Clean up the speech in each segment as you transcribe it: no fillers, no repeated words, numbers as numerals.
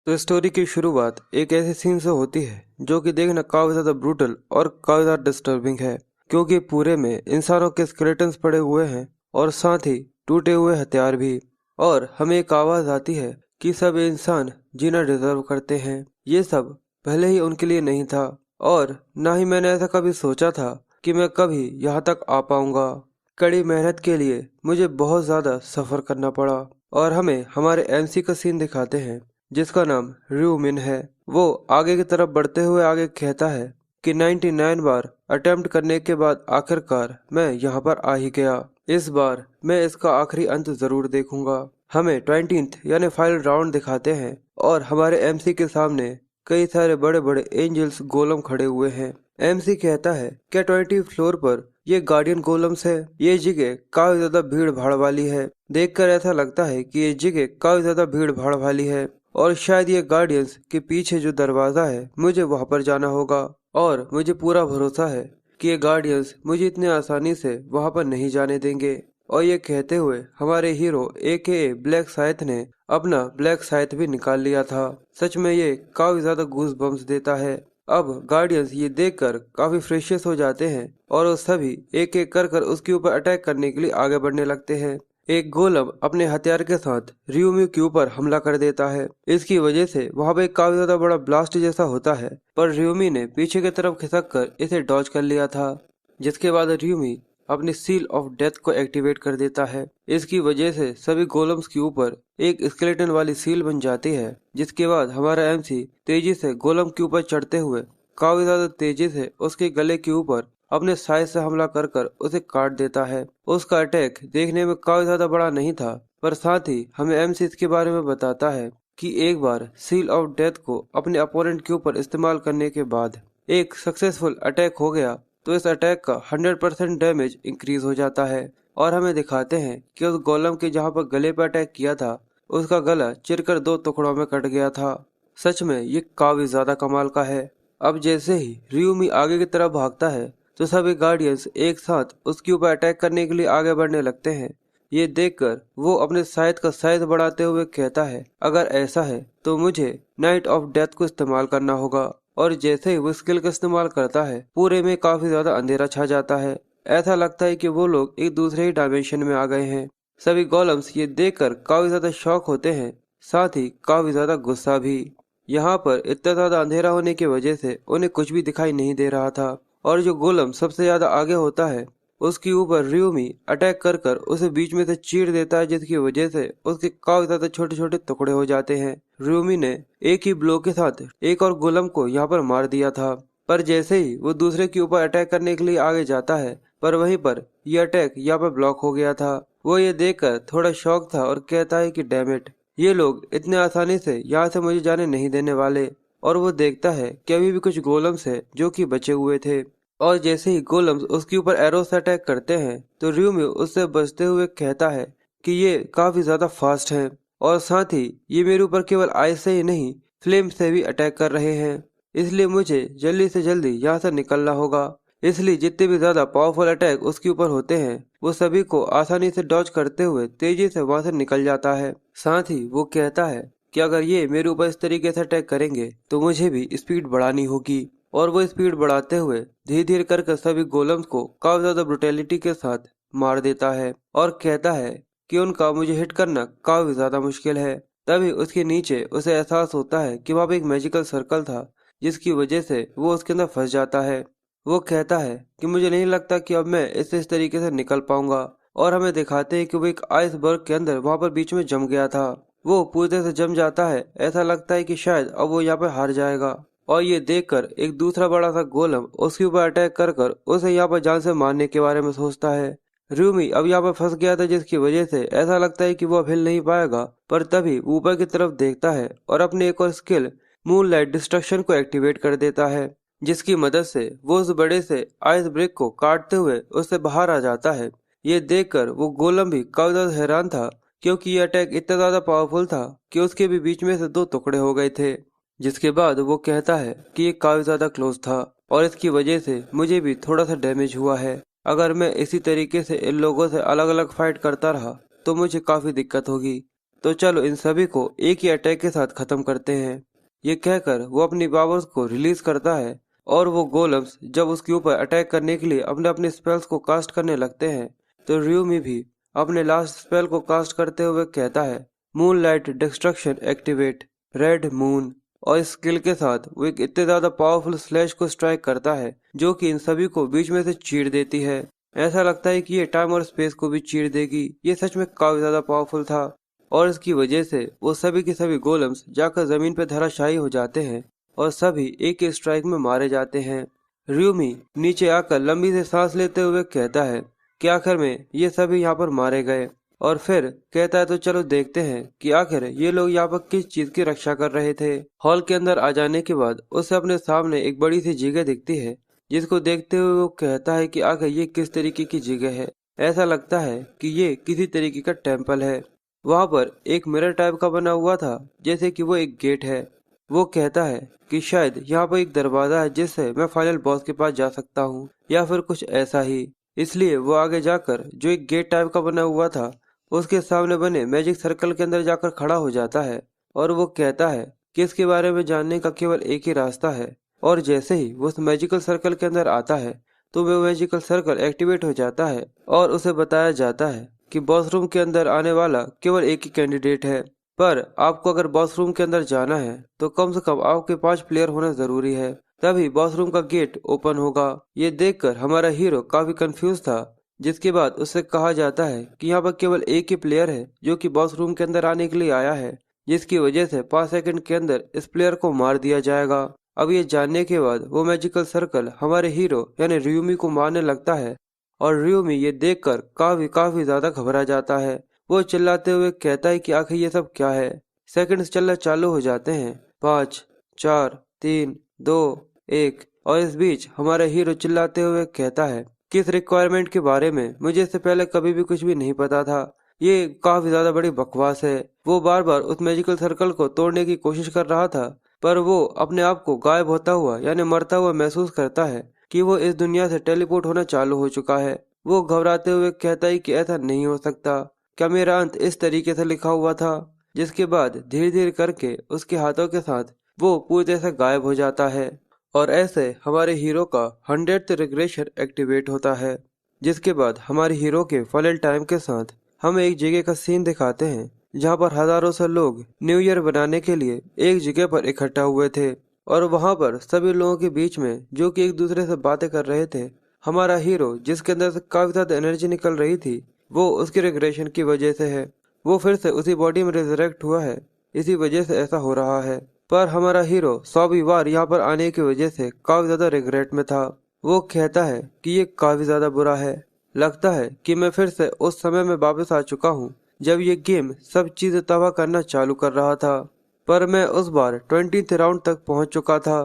तो स्टोरी की शुरुआत एक ऐसे सीन से होती है जो कि देखना काफी ज्यादा ब्रूटल और काफी ज्यादा डिस्टर्बिंग है, क्योंकि पूरे में इंसानों के स्केलेटन्स पड़े हुए हैं और साथ ही टूटे हुए हथियार भी। और हमें एक आवाज आती है कि सब इंसान जीना डिजर्व करते हैं। ये सब पहले ही उनके लिए नहीं था और ना ही मैंने ऐसा कभी सोचा था कि मैं कभी यहाँ तक आ पाऊंगा। कड़ी मेहनत के लिए मुझे बहुत ज्यादा सफर करना पड़ा। और हमें हमारे एमसी का सीन दिखाते हैं जिसका नाम रियो मिन है। वो आगे की तरफ बढ़ते हुए आगे कहता है कि 99 बार अटेम्प्ट करने के बाद आखिरकार मैं यहाँ पर आ ही गया। इस बार मैं इसका आखिरी अंत जरूर देखूंगा। हमें 20th यानी फाइनल राउंड दिखाते हैं और हमारे एमसी के सामने कई सारे बड़े बड़े एंजल्स गोलम खड़े हुए हैं। एमसी कहता है क्या 20 फ्लोर पर ये गार्डियन गोलम्स है? ये जगह काफी ज्यादा भीड़ भाड़ वाली है। देखकर ऐसा लगता है कि ये जगह काफी ज्यादा भीड़ भाड़ वाली है और शायद ये गार्डियंस के पीछे जो दरवाजा है मुझे वहां पर जाना होगा। और मुझे पूरा भरोसा है कि ये गार्डियंस मुझे इतने आसानी से वहां पर नहीं जाने देंगे। और ये कहते हुए हमारे हीरो AKA ब्लैक साइथ ने अपना ब्लैक साइथ भी निकाल लिया था। सच में ये काफी ज्यादा गूज बम्स देता है। अब गार्डियंस ये देखकर काफी फ्रेशियस हो जाते हैं और वो सभी एक एक कर कर उसके ऊपर अटैक करने के लिए आगे बढ़ने लगते हैं। एक गोलम अपने हथियार के साथ रियोमी के ऊपर हमला कर देता है। इसकी वजह से वहां पे काफी ज्यादा बड़ा ब्लास्ट जैसा होता है, पर रियोमी ने पीछे की तरफ खिसक कर इसे डॉज कर लिया था। जिसके बाद रियोमी अपनी सील ऑफ डेथ को एक्टिवेट कर देता है। इसकी वजह से सभी गोलम्स के ऊपर एक स्केलेटन वाली सील बन जाती है। जिसके बाद हमारा एमसी तेजी से गोलम के ऊपर चढ़ते हुए काफी ज्यादा तेजी से उसके गले के ऊपर अपने साइज से हमला कर कर उसे काट देता है। उसका अटैक देखने में काफी ज्यादा बड़ा नहीं था, पर साथ ही हमें एमसी इसके बारे में बताता है कि एक बार सील ऑफ डेथ को अपने अपोनेंट के ऊपर इस्तेमाल करने के बाद एक सक्सेसफुल अटैक हो गया तो इस अटैक का 100% डैमेज इंक्रीज हो जाता है। और हमें दिखाते हैं कि उस गोलम के जहां पर गले पर अटैक किया था उसका गला चिरकर 2 टुकड़ों में कट गया था। सच में ये काफी ज्यादा कमाल का है। अब जैसे ही रियोमी आगे की तरफ भागता है तो सभी गार्डियंस एक साथ उसके ऊपर अटैक करने के लिए आगे बढ़ने लगते हैं। ये देखकर वो अपने साइज का साइज बढ़ाते हुए कहता है अगर ऐसा है तो मुझे नाइट ऑफ डेथ को इस्तेमाल करना होगा। और जैसे ही वो स्किल का इस्तेमाल करता है पूरे में काफी ज्यादा अंधेरा छा जाता है। ऐसा लगता है कि वो लोग एक दूसरे ही डायमेंशन में आ गए हैं। सभी गोलम्स ये देखकर काफी ज्यादा शॉक होते हैं, साथ ही काफी ज्यादा गुस्सा भी। यहाँ पर इतना ज्यादा अंधेरा होने की वजह से उन्हें कुछ भी दिखाई नहीं दे रहा था। और जो गोलम सबसे ज्यादा आगे होता है उसके ऊपर रियोमी अटैक कर कर उसे बीच में से चीर देता है, जिसकी वजह से उसके काफी ज्यादा छोटे छोटे टुकड़े हो जाते हैं। रियोमी ने एक ही ब्लो के साथ एक और गोलम को यहाँ पर मार दिया था, पर जैसे ही वो दूसरे के ऊपर अटैक करने के लिए आगे जाता है पर वहीं पर यह अटैक यहाँ पर ब्लॉक हो गया था। वो ये देखकर थोड़ा शॉक था और कहता है कि डैम इट, ये लोग इतने आसानी से यहाँ से मुझे जाने नहीं देने वाले। और वो देखता है कि अभी भी कुछ गोलम्स है जो कि बचे हुए थे। और जैसे ही गोलम्स उसके ऊपर एरो से अटैक करते हैं तो रियोमी उससे बचते हुए कहता है कि ये काफी ज्यादा फास्ट हैं और साथ ही ये मेरे ऊपर केवल आइस से ही नहीं फ्लेम से भी अटैक कर रहे हैं, इसलिए मुझे जल्दी से जल्दी यहाँ से निकलना होगा। इसलिए जितने भी ज्यादा पावरफुल अटैक उसके ऊपर होते हैं वो सभी को आसानी से डॉज करते हुए तेजी से वहां से निकल जाता है। साथ ही वो कहता है कि अगर ये मेरे ऊपर इस तरीके से अटैक करेंगे तो मुझे भी स्पीड बढ़ानी होगी। और वो स्पीड बढ़ाते हुए धीरे धीरे करके सभी गोलम्स को काफी ज्यादा ब्रुटेलिटी के साथ मार देता है और कहता है कि उनका मुझे हिट करना काफी ज्यादा मुश्किल है। तभी उसके नीचे उसे एहसास होता है कि वहाँ पे एक मैजिकल सर्कल था, जिसकी वजह से वो उसके अंदर फंस जाता है। वो कहता है कि मुझे नहीं लगता कि अब मैं इससे इस तरीके से निकल पाऊंगा। और हमें दिखाते हैं कि वो एक आइसबर्ग के अंदर वहां पर बीच में जम गया था। वो पूरी तरह से जम जाता है, ऐसा लगता है कि शायद अब वो यहाँ पर हार जाएगा। और ये देखकर एक दूसरा बड़ा सा गोलम उसके ऊपर अटैक कर कर उसे यहाँ पर जान से मारने के बारे में सोचता है। रियोमी अब यहाँ पर फंस गया था, जिसकी वजह से ऐसा लगता है कि वो अब हिल नहीं पाएगा। पर तभी ऊपर की तरफ देखता है और अपनी एक और स्किल मूनलाइट डिस्ट्रक्शन को एक्टिवेट कर देता है, जिसकी मदद से वो उस बड़े से आइस ब्रेक को काटते हुए उससे बाहर आ जाता है। ये देखकर वो गोलम भी काफी ज्यादा हैरान था, क्योंकि ये अटैक इतना ज्यादा पावरफुल था कि उसके भी बीच में से 2 टुकड़े हो गए थे। जिसके बाद वो कहता है कि ये काफी ज्यादा क्लोज था और इसकी वजह से मुझे भी थोड़ा सा डैमेज हुआ है। अगर मैं इसी तरीके से इन लोगों से अलग अलग फाइट करता रहा तो मुझे काफी दिक्कत होगी। तो चलो इन सभी को एक ही अटैक के साथ खत्म करते हैं। ये कहकर वो अपनी पावर्स को रिलीज करता है और वो गोलम्स जब उसके ऊपर अटैक करने के लिए अपने अपने स्पेल्स को कास्ट करने लगते हैं तो रियूमी भी अपने लास्ट स्पेल को कास्ट करते हुए कहता है moonlight destruction activate red moon, और इस स्किल के साथ वो एक इतने ज्यादा पावरफुल स्लैश को स्ट्राइक करता है जो कि इन सभी को बीच में से चीर देती है। ऐसा लगता है कि ये टाइम और स्पेस को भी चीर देगी। ये सच में काफी ज्यादा पावरफुल था और इसकी वजह से वो सभी के सभी गोलम्स जाकर जमीन पर धराशायी हो जाते हैं और सभी एक ही स्ट्राइक में मारे जाते हैं। रियूमी नीचे आकर लंबी से सांस लेते हुए कहता है कि आखिर में ये सभी यहाँ पर मारे गए, और फिर कहता है तो चलो देखते हैं कि आखिर ये लोग यहाँ पर किस चीज की रक्षा कर रहे थे। हॉल के अंदर आ जाने के बाद उसे अपने सामने एक बड़ी सी जगह दिखती है जिसको देखते हुए वो कहता है कि आखिर ये किस तरीके की जगह है। ऐसा लगता है कि ये किसी तरीके का टेम्पल है। वहाँ पर एक मिरर टाइप का बना हुआ था जैसे कि वो एक गेट है। वो कहता है कि शायद यहाँ पर एक दरवाजा है जिससे मैं फाइनल बॉस के पास जा सकता हूँ या फिर कुछ ऐसा ही। इसलिए वो आगे जाकर जो एक गेट टाइप का बना हुआ था उसके सामने बने मैजिक सर्कल के अंदर जाकर खड़ा हो जाता है और वो कहता है कि इसके बारे में जानने का केवल एक ही रास्ता है। और जैसे ही वो उस मैजिकल सर्कल के अंदर आता है तो वो मैजिकल सर्कल एक्टिवेट हो जाता है और उसे बताया जाता है कि बॉस रूम के अंदर आने वाला केवल एक ही कैंडिडेट है, पर आपको अगर बॉस रूम के अंदर जाना है तो कम से कम आपके 5 प्लेयर होना जरूरी है, तभी बॉस रूम का गेट ओपन होगा। ये देखकर हमारा हीरो काफी कंफ्यूज था, जिसके बाद उससे कहा जाता है कि यहाँ पर केवल एक ही प्लेयर है जो कि बॉस रूम के अंदर आने के लिए आया है, जिसकी वजह से 5 सेकंड के अंदर इस प्लेयर को मार दिया जाएगा। अब ये जानने के बाद वो मैजिकल सर्कल हमारे हीरो यानी रियूमी को मारने लगता है और रियूमी ये देखकर काफी ज्यादा घबरा जाता है। वो चिल्लाते हुए कहता है कि आखिर ये सब क्या है। सेकंड्स चलना चालू हो जाते हैं, 5 4 3 2 1, और इस बीच हमारा हीरो चिल्लाते हुए कहता है कि इस रिक्वायरमेंट के बारे में मुझे इससे पहले कभी भी कुछ भी नहीं पता था। ये काफी ज्यादा बड़ी बकवास है। वो बार बार उस मैजिकल सर्कल को तोड़ने की कोशिश कर रहा था पर वो अपने आप को गायब होता हुआ यानी मरता हुआ महसूस करता है कि वो इस दुनिया से टेलीपोर्ट होना चालू हो चुका है। वो घबराते हुए कहता है कि ऐसा नहीं हो सकता, क्या मेरा अंत इस तरीके से लिखा हुआ था। जिसके बाद धीरे धीरे करके उसके हाथों के साथ वो पूरी तरह से गायब हो जाता है और ऐसे हमारे हीरो का 100th रिग्रेशन एक्टिवेट होता है। जिसके बाद हमारे हीरो के फाइनल टाइम के साथ हमें एक जगह का सीन दिखाते हैं जहाँ पर हजारों से लोग न्यू ईयर बनाने के लिए एक जगह पर इकट्ठा हुए थे और वहाँ पर सभी लोगों के बीच में जो कि एक दूसरे से बातें कर रहे थे, हमारा हीरो जिसके अंदर से काफी ज्यादा एनर्जी निकल रही थी वो उसकी रिग्रेशन की वजह से है। वो फिर से उसी बॉडी में रिजरेक्ट हुआ है, इसी वजह से ऐसा हो रहा है। पर हमारा हीरो 100वीं बार यहाँ पर आने की वजह से काफी ज्यादा रिग्रेट में था। वो कहता है कि ये काफी ज्यादा बुरा है, लगता है कि मैं फिर से उस समय में वापस आ चुका हूँ जब ये गेम सब चीजें तबाह करना चालू कर रहा था, पर मैं उस बार 20th राउंड तक पहुंच चुका था।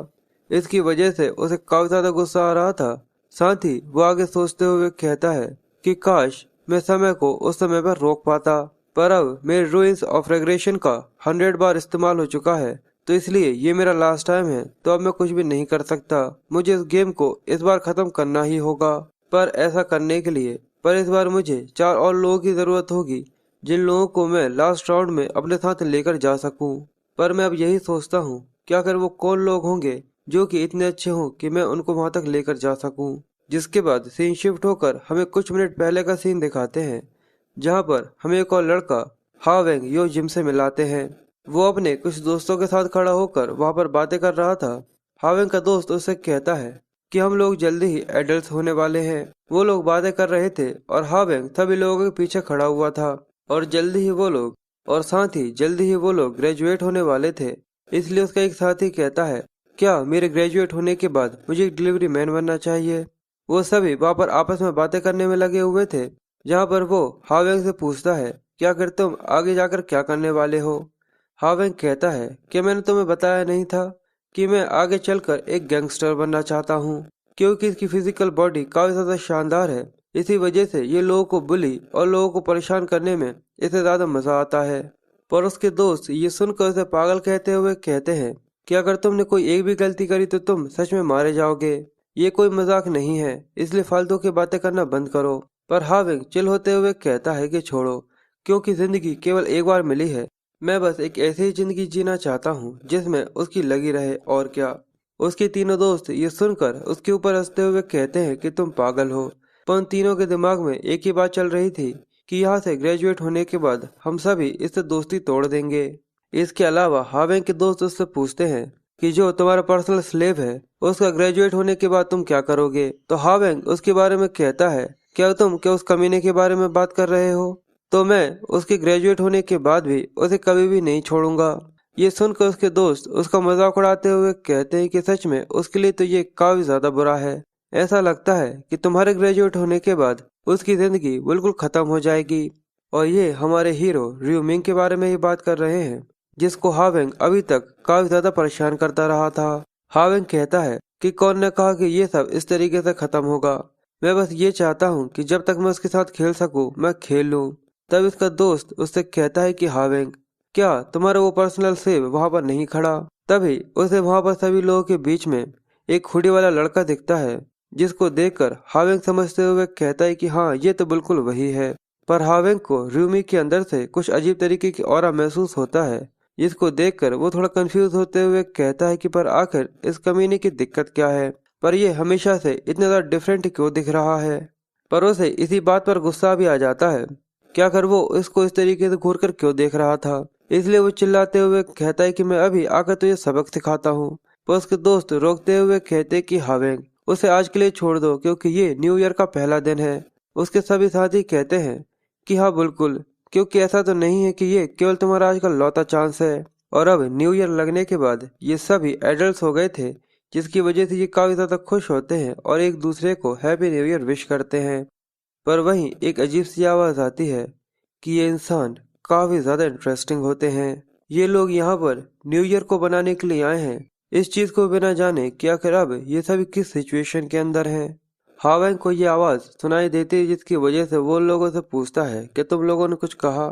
इसकी वजह से उसे काफी ज्यादा गुस्सा आ रहा था। साथ ही वो आगे सोचते हुए कहता है कि काश मैं समय को उस समय पर रोक पाता, पर अब मेरे रूइंस ऑफ रेग्रेशन का 100 बार इस्तेमाल हो चुका है तो इसलिए ये मेरा लास्ट टाइम है, तो अब मैं कुछ भी नहीं कर सकता। मुझे इस गेम को इस बार खत्म करना ही होगा, पर ऐसा करने के लिए इस बार मुझे 4 और लोगों की जरूरत होगी जिन लोगों को मैं लास्ट राउंड में अपने साथ लेकर जा सकूं। पर मैं अब यही सोचता हूँ कि आखिर वो कौन लोग होंगे जो कि इतने अच्छे हों कि मैं उनको वहां तक लेकर जा सकूं। जिसके बाद सीन शिफ्ट होकर हमें कुछ मिनट पहले का सीन दिखाते हैं जहाँ पर हमें एक और लड़का हावेंग यो जिम से मिलाते हैं। वो अपने कुछ दोस्तों के साथ खड़ा होकर वहाँ पर बातें कर रहा था। हावेंग का दोस्त उससे कहता है कि हम लोग जल्दी ही एडल्ट होने वाले हैं। वो लोग बातें कर रहे थे और हावेंग सभी लोगों के पीछे खड़ा हुआ था और जल्दी ही वो लोग जल्दी ही वो लोग ग्रेजुएट होने वाले थे। इसलिए उसका एक साथी कहता है क्या मेरे ग्रेजुएट होने के बाद मुझे एक डिलीवरी मैन बनना चाहिए। वो सभी वहाँ पर आपस में बातें करने में लगे हुए थे जहाँ पर वो हावेंग से पूछता है क्या कर तुम आगे जाकर क्या करने वाले हो। हावेंग कहता है कि मैंने तुम्हें बताया नहीं था कि मैं आगे चलकर एक गैंगस्टर बनना चाहता हूँ, क्योंकि इसकी फिजिकल बॉडी काफी ज्यादा शानदार है। इसी वजह से ये लोगों को बुली और लोगों को परेशान करने में इसे ज्यादा मजा आता है। पर उसके दोस्त ये सुनकर उसे पागल कहते हुए कहते हैं कि अगर तुमने कोई एक भी गलती करी तो तुम सच में मारे जाओगे। ये कोई मजाक नहीं है, इसलिए फालतू की बातें करना बंद करो। पर हावेंग चिल होते हुए कहता है कि छोड़ो, क्योंकि जिंदगी केवल एक बार मिली है। मैं बस एक ऐसी ही जिंदगी जीना चाहता हूँ जिसमें उसकी लगी रहे, और क्या। उसके तीनों दोस्त ये सुनकर उसके ऊपर हंसते हुए कहते हैं कि तुम पागल हो। पर उन तीनों के दिमाग में एक ही बात चल रही थी कि यहाँ से ग्रेजुएट होने के बाद हम सभी इससे दोस्ती तोड़ देंगे। इसके अलावा हावेंग के दोस्त उससे पूछते हैं कि जो तुम्हारा पर्सनल स्लेव है उसका ग्रेजुएट होने के बाद तुम क्या करोगे। तो हावेंग उसके बारे में कहता है, क्या उस कमीने के बारे में बात कर रहे हो? तो मैं उसके ग्रेजुएट होने के बाद भी उसे कभी भी नहीं छोड़ूंगा। ये सुनकर उसके दोस्त उसका मजाक उड़ाते हुए कहते हैं कि सच में उसके लिए तो ये काफी ज्यादा बुरा है। ऐसा लगता है कि तुम्हारे ग्रेजुएट होने के बाद उसकी जिंदगी बिल्कुल खत्म हो जाएगी। और ये हमारे हीरो रियूमिंग के बारे में ही बात कर रहे हैं, जिसको हावेंग अभी तक काफी ज्यादा परेशान करता रहा था। हावेंग कहता है कि कौन ने कहा कि ये सब इस तरीके से खत्म होगा। मैं बस ये चाहता हूँ कि जब तक मैं उसके साथ खेल सकूं मैं खेल लूं। तब इसका दोस्त उससे कहता है कि हावेंग, क्या तुम्हारा वो पर्सनल सेव वहां पर नहीं खड़ा? तभी उसे वहां पर सभी लोगों के बीच में एक हुडी वाला लड़का दिखता है, जिसको देखकर हावेंग समझते हुए कहता है कि हाँ, ये तो बिल्कुल वही है। पर हावेंग को रूमी के अंदर से कुछ अजीब तरीके की ऑरा महसूस होता है, जिसको देखकर वो थोड़ा कंफ्यूज होते हुए कहता है कि पर आखिर इस कमीने की दिक्कत क्या है? पर ये हमेशा से इतना ज्यादा डिफरेंट क्यों दिख रहा है? पर उसे इसी बात पर गुस्सा भी आ जाता है कि आखिर वो इसको इस तरीके से घूर कर क्यों देख रहा था। इसलिए वो चिल्लाते हुए कहता है कि मैं अभी आकर तुझे सबक सिखाता हूँ। पर उसके दोस्त रोकते हुए कहते कि हावेंग, उसे आज के लिए छोड़ दो क्योंकि ये न्यू ईयर का पहला दिन है। उसके सभी साथी कहते हैं कि हाँ बिल्कुल, क्योंकि ऐसा तो नहीं है कि ये केवल तुम्हारा आज का लौता चांस है। और अब न्यू ईयर लगने के बाद ये सभी एडल्ट हो गए थे, जिसकी वजह से ये काफी ज्यादा खुश होते हैं और एक दूसरे को हैप्पी न्यू ईयर विश करते हैं। पर वहीं एक अजीब सी आवाज आती है कि ये इंसान काफी ज्यादा इंटरेस्टिंग होते हैं। ये लोग यहाँ पर न्यू ईयर को बनाने के लिए आए हैं, इस चीज को बिना जाने कि आखिर अब ये सभी किस सिचुएशन के अंदर हैं। हावेंग को ये आवाज सुनाई देती है, जिसकी वजह से वो लोगों से पूछता है कि तुम लोगों ने कुछ कहा,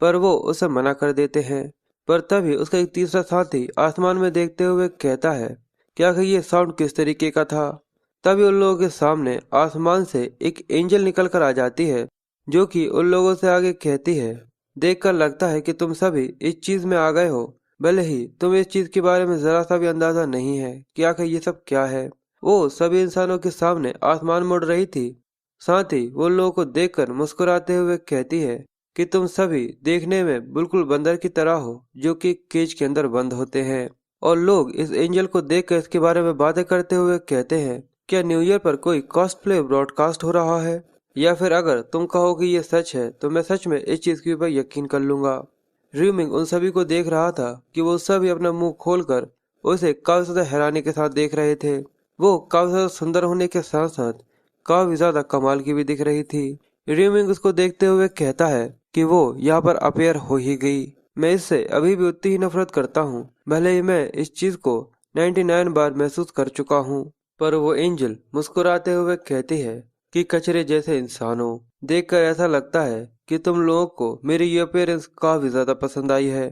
पर वो उसे मना कर देते हैं। पर तभी उसका एक तीसरा साथी आसमान में देखते हुए कहता है कि आखिर ये साउंड किस तरीके का था। तभी उन लोगों के सामने आसमान से एक एंजल निकल कर आ जाती है, जो कि उन लोगों से आगे कहती है, देखकर लगता है कि तुम सभी इस चीज में आ गए हो, भले ही तुम्हें इस चीज के बारे में जरा सा भी अंदाजा नहीं है कि आखिर ये सब क्या है। वो सभी इंसानों के सामने आसमान मुड़ रही थी, साथ ही वो लोगों को देखकर मुस्कुराते हुए कहती है कि तुम सभी देखने में बिल्कुल बंदर की तरह हो, जो कि केज के अंदर बंद होते हैं। और लोग इस एंजल को देखकर इसके बारे में बातें करते हुए कहते हैं, क्या न्यू ईयर पर कोई कॉस्प्ले ब्रॉडकास्ट हो रहा है? या फिर अगर तुम कहो कि ये सच है तो मैं सच में इस चीज के ऊपर यकीन कर लूंगा। र्यूमिंग उन सभी को देख रहा था कि वो सभी अपना मुंह खोलकर उसे काफी ज्यादा हैरानी के साथ देख रहे थे। वो काफी ज्यादा सुंदर होने के साथ साथ काफी ज्यादा कमाल की भी दिख रही थी। र्यूमिंग उसको देखते हुए कहता है कि वो यहाँ पर अपेयर हो ही गई। मैं इससे अभी भी उतनी ही नफरत करता हूँ, भले ही मैं इस चीज को 99 बार महसूस कर चुका हूँ। पर वो एंजल मुस्कुराते हुए कहती है कि कचरे जैसे इंसानों, देखकर ऐसा लगता है कि तुम लोगों को मेरी ये अपीयरेंस काफी ज्यादा पसंद आई है।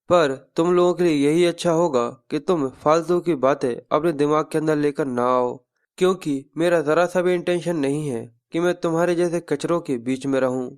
पर तुम लोगों के लिए यही अच्छा होगा कि तुम फालतू की बातें अपने दिमाग के अंदर लेकर ना आओ, क्योंकि मेरा जरा सा भी इंटेंशन नहीं है कि मैं तुम्हारे जैसे कचरों के बीच में रहूं।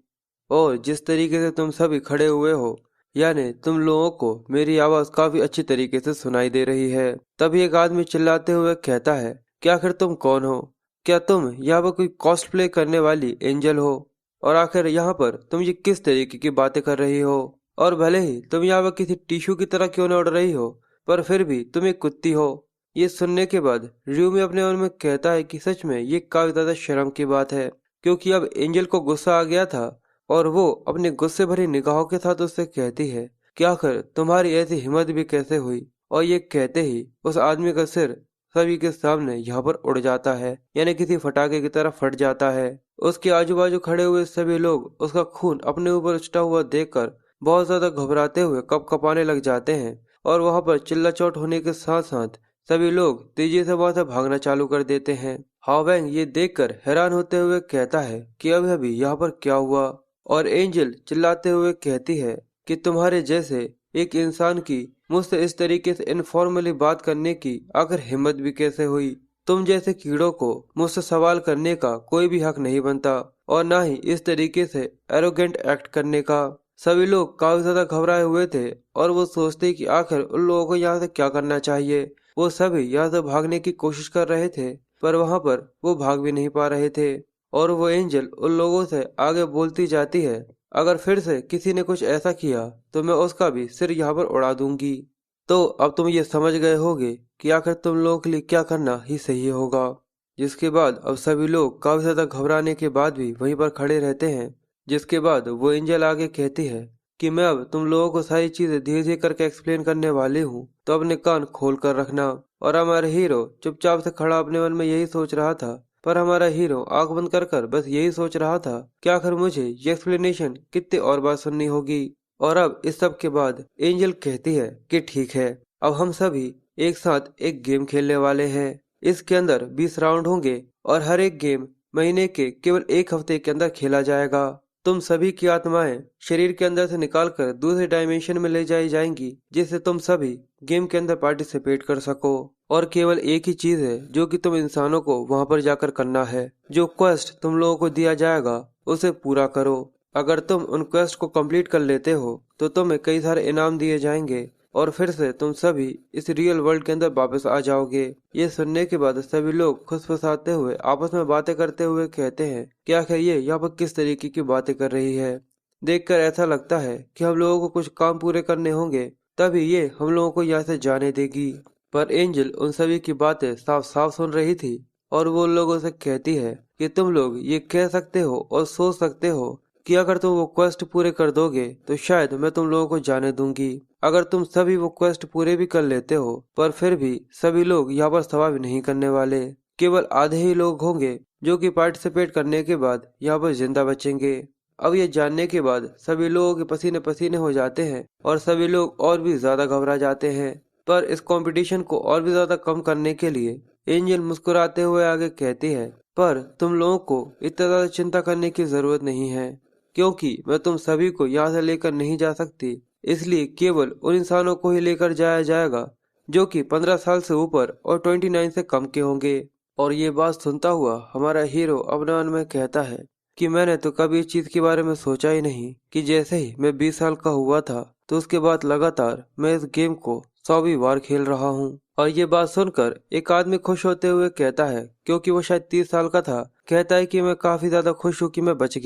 और जिस तरीके से तुम सभी खड़े हुए हो, यानी तुम लोगों को मेरी आवाज काफी अच्छी तरीके से सुनाई दे रही है। तभी एक आदमी चिल्लाते हुए कहता है कि आखिर तुम कौन हो? क्या तुम यहाँ पर कोई कॉस्प्ले करने वाली एंजल हो? और आखिर यहाँ पर तुम ये किस तरीके की बातें कर रही हो? और भले ही तुम यहाँ पर किसी टिश्यू की तरह क्यों न उड़ रही हो, पर फिर भी तुम एक कुत्ती हो। ये सुनने के बाद र्यूमी अपने मन में कहता है कि सच में ये काफी ज्यादा शर्म की बात है, क्योंकि अब एंजल को गुस्सा आ गया था और वो अपने गुस्से भरी निगाहों के साथ उससे कहती है कि आखिर तुम्हारी ऐसी हिम्मत भी कैसे हुई। और ये कहते ही उस आदमी का सिर सभी के सामने यहाँ पर उड़ जाता है, यानी किसी फटाके की तरह फट जाता है। उसके आजू बाजू खड़े हुए सभी लोग उसका खून अपने ऊपर उछटा हुआ देखकर बहुत ज्यादा घबराते हुए कपकपाने लग जाते हैं। और वहां पर चिल्ला चोट होने के साथ साथ सभी लोग तेजी से वहां से भागना चालू कर देते हैं। हावेंग ये देखकर हैरान होते हुए कहता है कि अभी अभी यहाँ पर क्या हुआ। और एंजल चिल्लाते हुए कहती है कि तुम्हारे जैसे एक इंसान की मुझसे इस तरीके से इनफॉर्मली बात करने की आखिर हिम्मत भी कैसे हुई? तुम जैसे कीड़ों को मुझसे सवाल करने का कोई भी हक नहीं बनता, और ना ही इस तरीके से एरोगेंट एक्ट करने का। सभी लोग काफी ज्यादा घबराए हुए थे और वो सोचते कि आखिर उन लोगों को यहाँ से क्या करना चाहिए। वो सभी यहाँ से भागने की कोशिश कर रहे थे, पर वहां पर वो भाग भी नहीं पा रहे थे। और वो एंजल उन लोगों से आगे बोलती जाती है, अगर फिर से किसी ने कुछ ऐसा किया तो मैं उसका भी सिर यहाँ पर उड़ा दूंगी। तो अब तुम ये समझ गए होगे कि आखिर तुम लोगों के लिए क्या करना ही सही होगा। जिसके बाद अब सभी लोग काफी ज्यादा घबराने के बाद भी वहीं पर खड़े रहते हैं। जिसके बाद वो एंजल आगे कहती है कि मैं अब तुम लोगों को सारी चीजें धीरे धीरे करके एक्सप्लेन करने वाली हूँ, तो अपने कान खोल कर रखना। और हमारा हीरो चुपचाप से खड़ा अपने मन में यही सोच रहा था, पर हमारा हीरो आंख बंद कर कर बस यही सोच रहा था कि आखिर मुझे ये एक्सप्लेनेशन कितनी और बार सुननी होगी। और अब इस सब के बाद एंजल कहती है कि ठीक है, अब हम सभी एक साथ एक गेम खेलने वाले हैं। इसके अंदर 20 राउंड होंगे और हर एक गेम महीने के केवल एक हफ्ते के अंदर खेला जाएगा। तुम सभी की आत्माएं शरीर के अंदर से निकालकर दूसरे डायमेंशन में ले जाई जाएंगी, जिससे तुम सभी गेम के अंदर पार्टिसिपेट कर सको। और केवल एक ही चीज है जो कि तुम इंसानों को वहां पर जाकर करना है। जो क्वेस्ट तुम लोगों को दिया जाएगा उसे पूरा करो। अगर तुम उन क्वेस्ट को कंप्लीट कर लेते हो तो तुम्हें कई सारे इनाम दिए जाएंगे और फिर से तुम सभी इस रियल वर्ल्ड के अंदर वापस आ जाओगे। ये सुनने के बाद सभी लोग खुसफुसाते हुए आपस में बातें करते हुए कहते हैं कि आखिर ये यहाँ पर किस तरीके की बातें कर रही है। देखकर ऐसा लगता है कि हम लोगों को कुछ काम पूरे करने होंगे, तभी ये हम लोगों को यहाँ से जाने देगी। पर एंजल उन सभी की बातें साफ साफ सुन रही थी और वो उन लोगों से कहती है कि तुम लोग ये कह सकते हो और सोच सकते हो कि अगर तुम वो क्वेस्ट पूरे कर दोगे तो शायद मैं तुम लोगों को जाने दूंगी। अगर तुम सभी वो क्वेस्ट पूरे भी कर लेते हो, पर फिर भी सभी लोग यहाँ पर सर्वाइव नहीं करने वाले। केवल आधे ही लोग होंगे जो कि पार्टिसिपेट करने के बाद यहाँ पर जिंदा बचेंगे। अब ये जानने के बाद सभी लोगों के पसीने पसीने हो जाते हैं और सभी लोग और भी ज्यादा घबरा जाते हैं। पर इस कंपटीशन को और भी ज्यादा कम करने के लिए एंजल मुस्कुराते हुए आगे कहती है, पर तुम लोगों को इतना ज्यादा चिंता करने की जरूरत नहीं है, क्योंकि मैं तुम सभी को यहाँ से लेकर नहीं जा सकती। इसलिए केवल उन इंसानों को ही लेकर जाया जाएगा जो कि 15 साल से ऊपर और 29 से कम के होंगे। और ये बात सुनता हुआ हमारा हीरो अपने मन में कहता है कि मैंने तो कभी इस चीज के बारे में सोचा ही नहीं कि जैसे ही मैं 20 साल का हुआ था तो उसके बाद लगातार मैं इस गेम को 100वीं बार खेल रहा हूँ। और ये बात सुनकर एक आदमी खुश होते हुए कहता है, क्योंकि वो शायद 30 साल का था, कहता है कि मैं काफी ज्यादा खुश हूँ कि मैं बच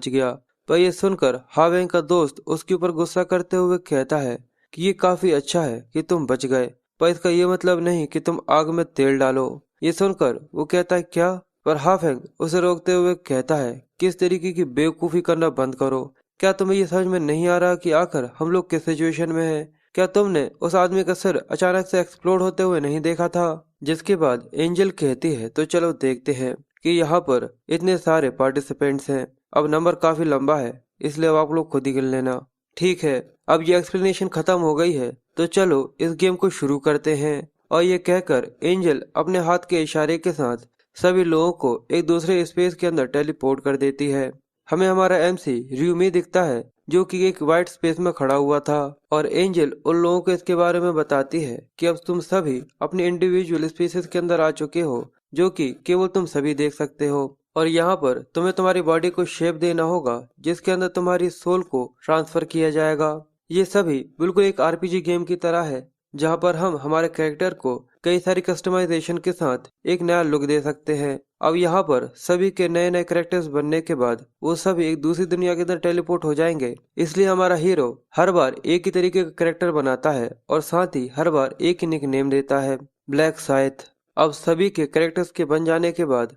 गया। पर ये सुनकर हावेंग का दोस्त उसके ऊपर गुस्सा करते हुए कहता है कि ये काफी अच्छा है कि तुम बच गए, पर इसका ये मतलब नहीं कि तुम आग में तेल डालो। ये सुनकर वो कहता है क्या, पर हाफेंग उसे रोकते हुए कहता है कि इस तरीके की बेवकूफी करना बंद करो। क्या तुम्हें ये समझ में नहीं आ रहा कि आखिर हम लोग किस सिचुएशन में हैं? क्या तुमने उस आदमी का सिर अचानक से एक्सप्लोड होते हुए नहीं देखा था? जिसके बाद एंजल कहती है तो चलो देखते हैं कि यहाँ पर इतने सारे पार्टिसिपेंट्स हैं। अब नंबर काफी लंबा है, इसलिए अब आप लोग खुद ही गिन लेना। ठीक है, अब ये एक्सप्लेनेशन खत्म हो गई है तो चलो इस गेम को शुरू करते हैं। और ये कहकर एंजल अपने हाथ के इशारे के साथ सभी लोगों को एक दूसरे स्पेस के अंदर टेलीपोर्ट कर देती है। हमें हमारा एमसी रियूमी दिखता है जो कि एक वाइट स्पेस में खड़ा हुआ था। और एंजल उन लोगों को इसके बारे में बताती है कि अब तुम सभी अपने इंडिविजुअल स्पेसेस के अंदर आ चुके हो, जो कि केवल तुम सभी देख सकते हो। और यहाँ पर तुम्हें तुम्हारी बॉडी को शेप देना होगा जिसके अंदर तुम्हारी सोल को ट्रांसफर किया जाएगा। ये सभी बिल्कुल एक आरपीजी गेम की तरह है, जहाँ पर हम हमारे कैरेक्टर को कई सारी कस्टमाइजेशन के साथ एक नया लुक दे सकते हैं। अब यहाँ पर सभी के नए नए कैरेक्टर्स बनने के बाद वो सभी एक दूसरी दुनिया के अंदर टेलीपोर्ट हो जाएंगे। इसलिए हमारा हीरो हर बार एक ही तरीके का कैरेक्टर बनाता है और साथ ही हर बार एक ही निक नेम देता है, ब्लैक साइथ। अब सभी के कैरेक्टर्स के बन जाने के बाद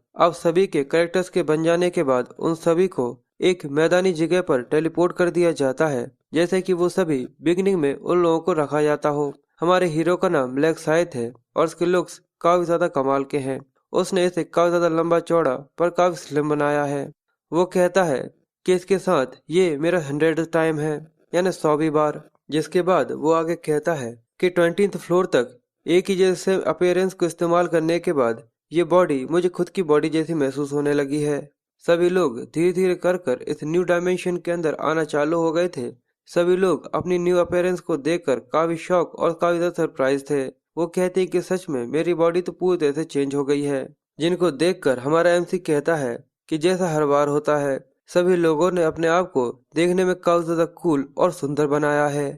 उन सभी को एक मैदानी जगह पर टेलीपोर्ट कर दिया जाता है, जैसे कि वो सभी बिगनिंग में उन लोगों को रखा जाता हो। हमारे हीरो का नाम ब्लैक साइथ है और उसके लुक्स काफी ज्यादा कमाल के हैं। उसने इसे काफी ज्यादा लंबा चौड़ा पर काफी स्लिम बनाया है। वो कहता है कि इसके साथ ये मेरा 100th टाइम है, यानी 100वीं बार। जिसके बाद वो आगे कहता है कि 20th फ्लोर तक एक ही जैसे अपीयरेंस को इस्तेमाल करने के बाद ये बॉडी मुझे खुद की बॉडी जैसी महसूस होने लगी है। सभी लोग धीरे धीरे कर इस न्यू डायमेंशन के अंदर आना चालू हो गए थे। सभी लोग अपनी न्यू अपीयरेंस को देखकर काफी शॉक और काफी ज्यादा सरप्राइज थे। वो कहते हैं कि सच में मेरी बॉडी तो पूरी तरह से चेंज हो गई है। जिनको देखकर हमारा एमसी कहता है कि जैसा हर बार होता है, सभी लोगों ने अपने आप को देखने में काफी ज्यादा कूल और सुंदर बनाया है।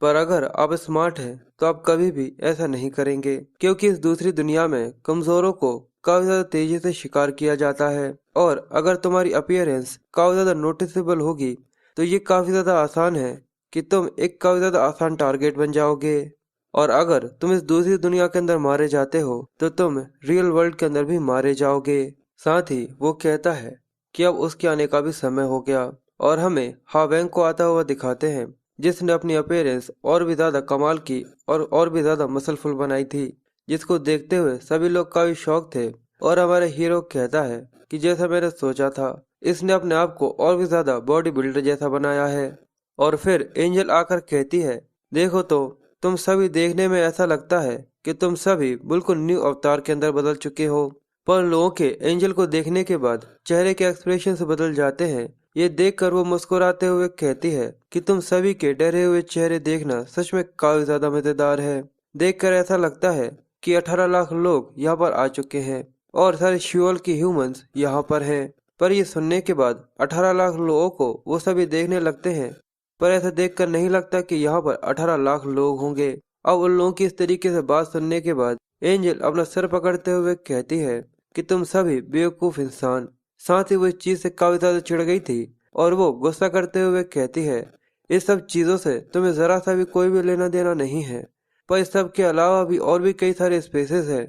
पर अगर आप स्मार्ट हैं तो आप कभी भी ऐसा नहीं करेंगे, क्योंकि इस दूसरी दुनिया में कमजोरों को काफी ज्यादा तेजी से शिकार किया जाता है। और अगर तुम्हारी अपीयरेंस काफी ज्यादा नोटिसेबल होगी तो ये काफी ज्यादा आसान है कि तुम एक काफी ज्यादा आसान टारगेट बन जाओगे। और अगर तुम इस दूसरी दुनिया के अंदर मारे जाते हो तो तुम रियल वर्ल्ड के अंदर भी मारे जाओगे। साथ ही वो कहता है कि अब उसके आने का भी समय हो गया। और हमें हावेंग को आता हुआ दिखाते हैं, जिसने अपनी अपीयरेंस और भी ज्यादा कमाल की और भी ज्यादा मसलफुल बनाई थी, जिसको देखते हुए सभी लोग काफी शौक थे। और हमारे हीरो कहता है कि जैसा मैंने सोचा था, इसने अपने आप को और भी ज्यादा बॉडी बिल्डर जैसा बनाया है। और फिर एंजल आकर कहती है, देखो तो, तुम सभी देखने में ऐसा लगता है कि तुम सभी बिल्कुल न्यू अवतार के अंदर बदल चुके हो। पर लोगों के एंजल को देखने के बाद चेहरे के एक्सप्रेशन से बदल जाते हैं। ये देखकर वो मुस्कुराते हुए कहती है कि तुम सभी के डरे हुए चेहरे देखना सच में काफी ज्यादा मजेदार है। देखकर ऐसा लगता है कि 18 लाख लोग यहाँ पर आ चुके हैं और सारे श्योल के ह्यूमंस यहाँ पर हैं। पर ये सुनने के बाद 18 लाख लोगों को वो सभी देखने लगते हैं। पर ऐसा देखकर नहीं लगता कि यहाँ पर 18 लाख लोग होंगे। अब उन लोगों की इस तरीके से बात सुनने के बाद एंजल अपना सर पकड़ते हुए कहती है कि तुम सभी बेवकूफ इंसान। साथ ही वो इस चीज से काफी ज्यादा चिढ़ गई थी और वो गुस्सा करते हुए कहती है, इस सब चीजों से तुम्हें जरा सा भी कोई भी लेना देना नहीं है। पर इस सब के अलावा भी और भी कई सारे स्पेसेस हैं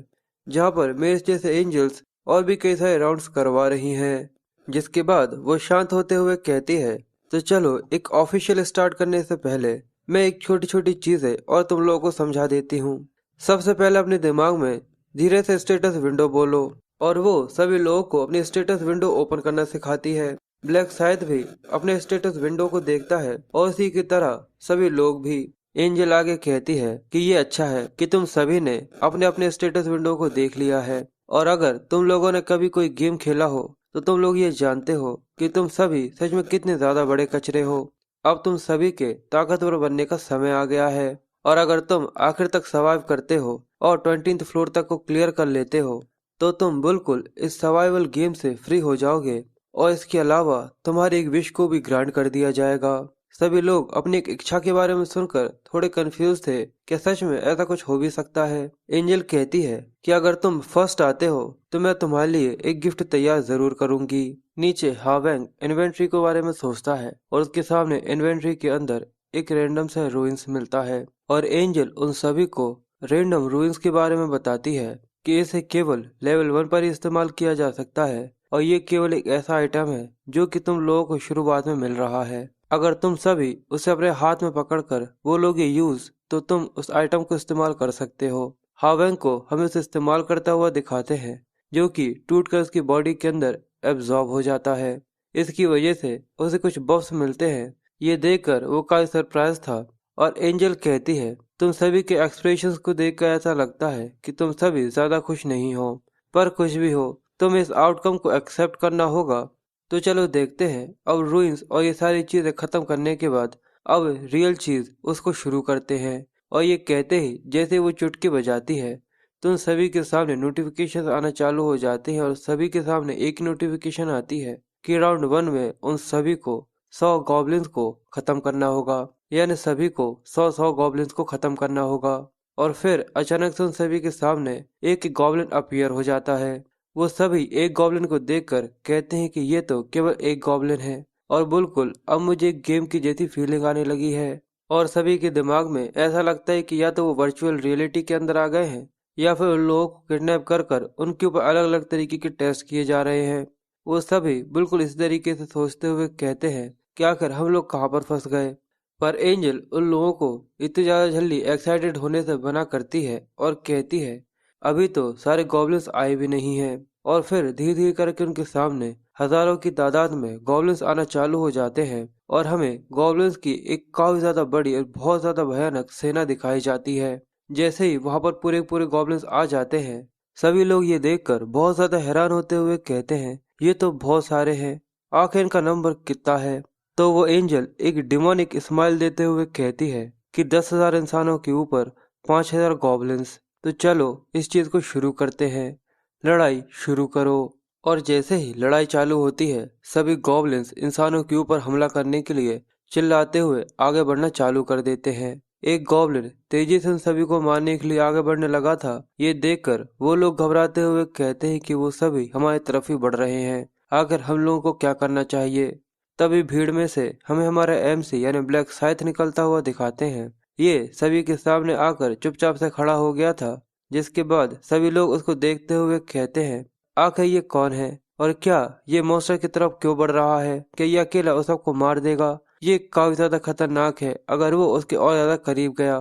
जहाँ पर मेरे जैसे एंजल्स और भी कई सारे राउंड्स करवा रही हैं। जिसके बाद वो शांत होते हुए कहती है, तो चलो एक ऑफिशियल स्टार्ट करने से पहले मैं एक छोटी छोटी चीजें और तुम लोगों को समझा देती हूँ। सबसे पहले अपने दिमाग में धीरे से स्टेटस विंडो बोलो। और वो सभी लोगों को अपनी स्टेटस विंडो ओपन करना सिखाती है। ब्लैक शायद भी अपने स्टेटस विंडो को देखता है और उसी की तरह सभी लोग भी। एंजल आगे कहती है कि ये अच्छा है कि तुम सभी ने अपने अपने स्टेटस विंडो को देख लिया है। और अगर तुम लोगों ने कभी कोई गेम खेला हो तो तुम लोग ये जानते हो कि तुम सभी सच में कितने ज्यादा बड़े कचरे हो। अब तुम सभी के ताकतवर बनने का समय आ गया है। और अगर तुम आखिर तक सर्वाइव करते हो और 20th फ्लोर तक को क्लियर कर लेते हो तो तुम बिल्कुल इस सर्वाइवल गेम से फ्री हो जाओगे। और इसके अलावा तुम्हारी एक विश को भी ग्रांट कर दिया जाएगा। सभी लोग अपनी एक इच्छा के बारे में सुनकर थोड़े कंफ्यूज थे कि सच में ऐसा कुछ हो भी सकता है। एंजल कहती है कि अगर तुम फर्स्ट आते हो तो मैं तुम्हारे लिए एक गिफ्ट तैयार जरूर करूंगी। नीचे हावेंग इन्वेंट्री के बारे में सोचता है और उसके सामने इन्वेंट्री के अंदर एक रैंडम सा रूइंस मिलता है। और एंजल उन सभी को रैंडम रूइंस के बारे में बताती है कि इसे केवल लेवल 1 पर ही इस्तेमाल किया जा सकता है और ये केवल एक ऐसा आइटम है जो कि तुम लोगों को शुरुआत में मिल रहा है। अगर तुम सभी उसे अपने हाथ में पकड़कर बोलोगे यूज तो तुम उस आइटम को इस्तेमाल कर सकते हो। हावेंग को हमें उसे इस्तेमाल करता हुआ दिखाते हैं, जो कि टूटकर उसकी बॉडी के अंदर एब्जॉर्ब हो जाता है। इसकी वजह से उसे कुछ बफ्स मिलते हैं। ये देखकर वो काफी सरप्राइज था। और एंजल कहती है, तुम सभी के एक्सप्रेशंस को देखकर ऐसा लगता है कि तुम सभी ज्यादा खुश नहीं हो। पर कुछ भी हो, तुम्हें इस आउटकम को एक्सेप्ट करना होगा। तो चलो देखते हैं अब रूइंस और ये सारी चीजें खत्म करने के बाद अब रियल चीज उसको शुरू करते हैं। और ये कहते ही जैसे वो चुटकी बजाती है तो उन सभी के सामने नोटिफिकेशन आना चालू हो जाते हैं। और सभी के सामने एक नोटिफिकेशन आती है कि राउंड 1 में उन सभी को 100 गॉब्लिन्स को खत्म करना होगा। यानी सभी को 100 गॉब्लिन्स को खत्म करना होगा। और फिर अचानक से उन सभी के सामने एक गॉब्लिन अपीयर हो जाता है। वो सभी एक गॉब्लिन को देखकर कहते हैं कि ये तो केवल एक गॉब्लिन है और बिल्कुल अब मुझे एक गेम की जैसी फीलिंग आने लगी है। और सभी के दिमाग में ऐसा लगता है कि या तो वो वर्चुअल रियलिटी के अंदर आ गए हैं या फिर उन लोगों को किडनैप कर कर उनके ऊपर अलग अलग तरीके के टेस्ट किए जा रहे हैं। वो सभी बिल्कुल इस तरीके से सोचते हुए कहते हैं कि आखिर हम लोग कहाँ पर फंस गए। पर एंजल उन लोगों को इतनी ज्यादा जल्दी एक्साइटेड होने से मना करती है और कहती है, अभी तो सारे गॉब्लिन्स आए भी नहीं हैं। और फिर धीरे धीरे करके उनके सामने हजारों की तादाद में गॉब्लिन्स आना चालू हो जाते हैं। और हमें गॉब्लिन्स की एक काफी ज्यादा बड़ी और बहुत ज्यादा भयानक सेना दिखाई जाती है। जैसे ही वहां पर पूरे पूरे गॉब्लिन्स आ जाते हैं, सभी लोग ये देखकर बहुत ज्यादा हैरान होते हुए कहते हैं, ये तो बहुत सारे हैं, आखिर इनका नंबर कितना है। तो वो एंजल एक डिमोनिक स्माइल देते हुए कहती है कि 10,000 इंसानों के ऊपर 5,000 गॉब्लिन्स। तो चलो इस चीज को शुरू करते हैं, लड़ाई शुरू करो। और जैसे ही लड़ाई चालू होती है, सभी गॉब्लिन्स इंसानों के ऊपर हमला करने के लिए चिल्लाते हुए आगे बढ़ना चालू कर देते हैं। एक गॉब्लिन तेजी से उन सभी को मारने के लिए आगे बढ़ने लगा था। ये देखकर वो लोग घबराते हुए कहते हैं कि वो सभी हमारी तरफ ही बढ़ रहे हैं। आखिर हम लोगों को क्या करना चाहिए? तभी भीड़ में से हमें हमारा एमसी यानी ब्लैक साइथ निकलता हुआ दिखाते हैं। ये सभी के सामने आकर चुपचाप से खड़ा हो गया था, जिसके बाद सभी लोग उसको देखते हुए कहते हैं, आखिर ये कौन है और क्या ये मॉन्स्टर की तरफ क्यों बढ़ रहा है? क्या ये अकेला उस सबको मार देगा? ये काफी ज्यादा खतरनाक है अगर वो उसके और ज्यादा करीब गया।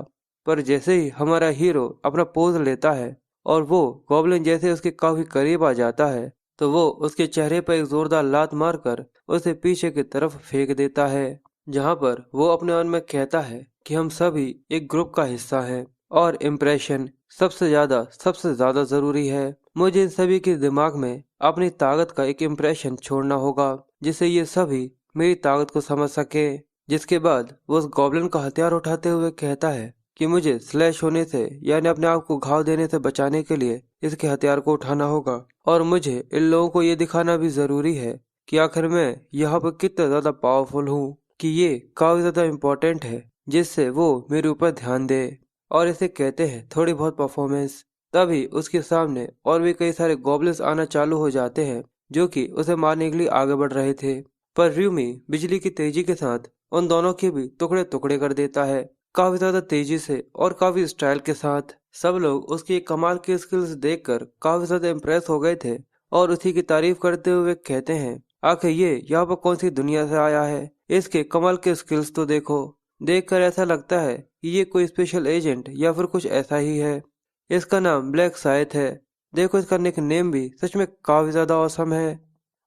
पर जैसे ही हमारा हीरो अपना पोज लेता है और वो गॉब्लिन जैसे उसके काफी करीब आ जाता है, तो वो उसके चेहरे पर एक जोरदार लात मारकर उसे पीछे की तरफ फेंक देता है, जहाँ पर वो अपने मन में कहता है कि हम सभी एक ग्रुप का हिस्सा हैं और इम्प्रेशन सबसे ज्यादा जरूरी है। मुझे इन सभी के दिमाग में अपनी ताकत का एक इम्प्रेशन छोड़ना होगा, जिससे ये सभी मेरी ताकत को समझ सके। जिसके बाद वो उस गॉब्लिन का हथियार उठाते हुए कहता है कि मुझे स्लैश होने से यानी अपने आप को घाव देने से बचाने के लिए इसके हथियार को उठाना होगा, और मुझे इन लोगों को ये दिखाना भी जरूरी है कि आखिर मैं यहाँ पर कितना ज्यादा पावरफुल हूँ, कि ये काफी ज्यादा इम्पोर्टेंट है, जिससे वो मेरे ऊपर ध्यान दे। और इसे कहते हैं थोड़ी बहुत परफॉर्मेंस। तभी उसके सामने और भी कई सारे गॉब्लिन्स आना चालू हो जाते हैं, जो कि उसे मारने के लिए आगे बढ़ रहे थे। पर र्यूमी बिजली की तेजी के साथ उन दोनों के भी टुकड़े टुकड़े कर देता है, काफी ज्यादा तेजी से और काफी स्टाइल के साथ। सब लोग उसकी कमाल की स्किल्स देखकर काफी ज्यादा इम्प्रेस हो गए थे और उसी की तारीफ करते हुए कहते हैं, आखिर ये यहाँ पर कौन सी दुनिया से आया है? इसके कमाल के स्किल्स तो देखो। देखकर ऐसा लगता है कि ये कोई स्पेशल एजेंट या फिर कुछ ऐसा ही है। इसका नाम ब्लैक साइथ है। देखो इसका निक नेम भी सच में काफी ज्यादा औसम है।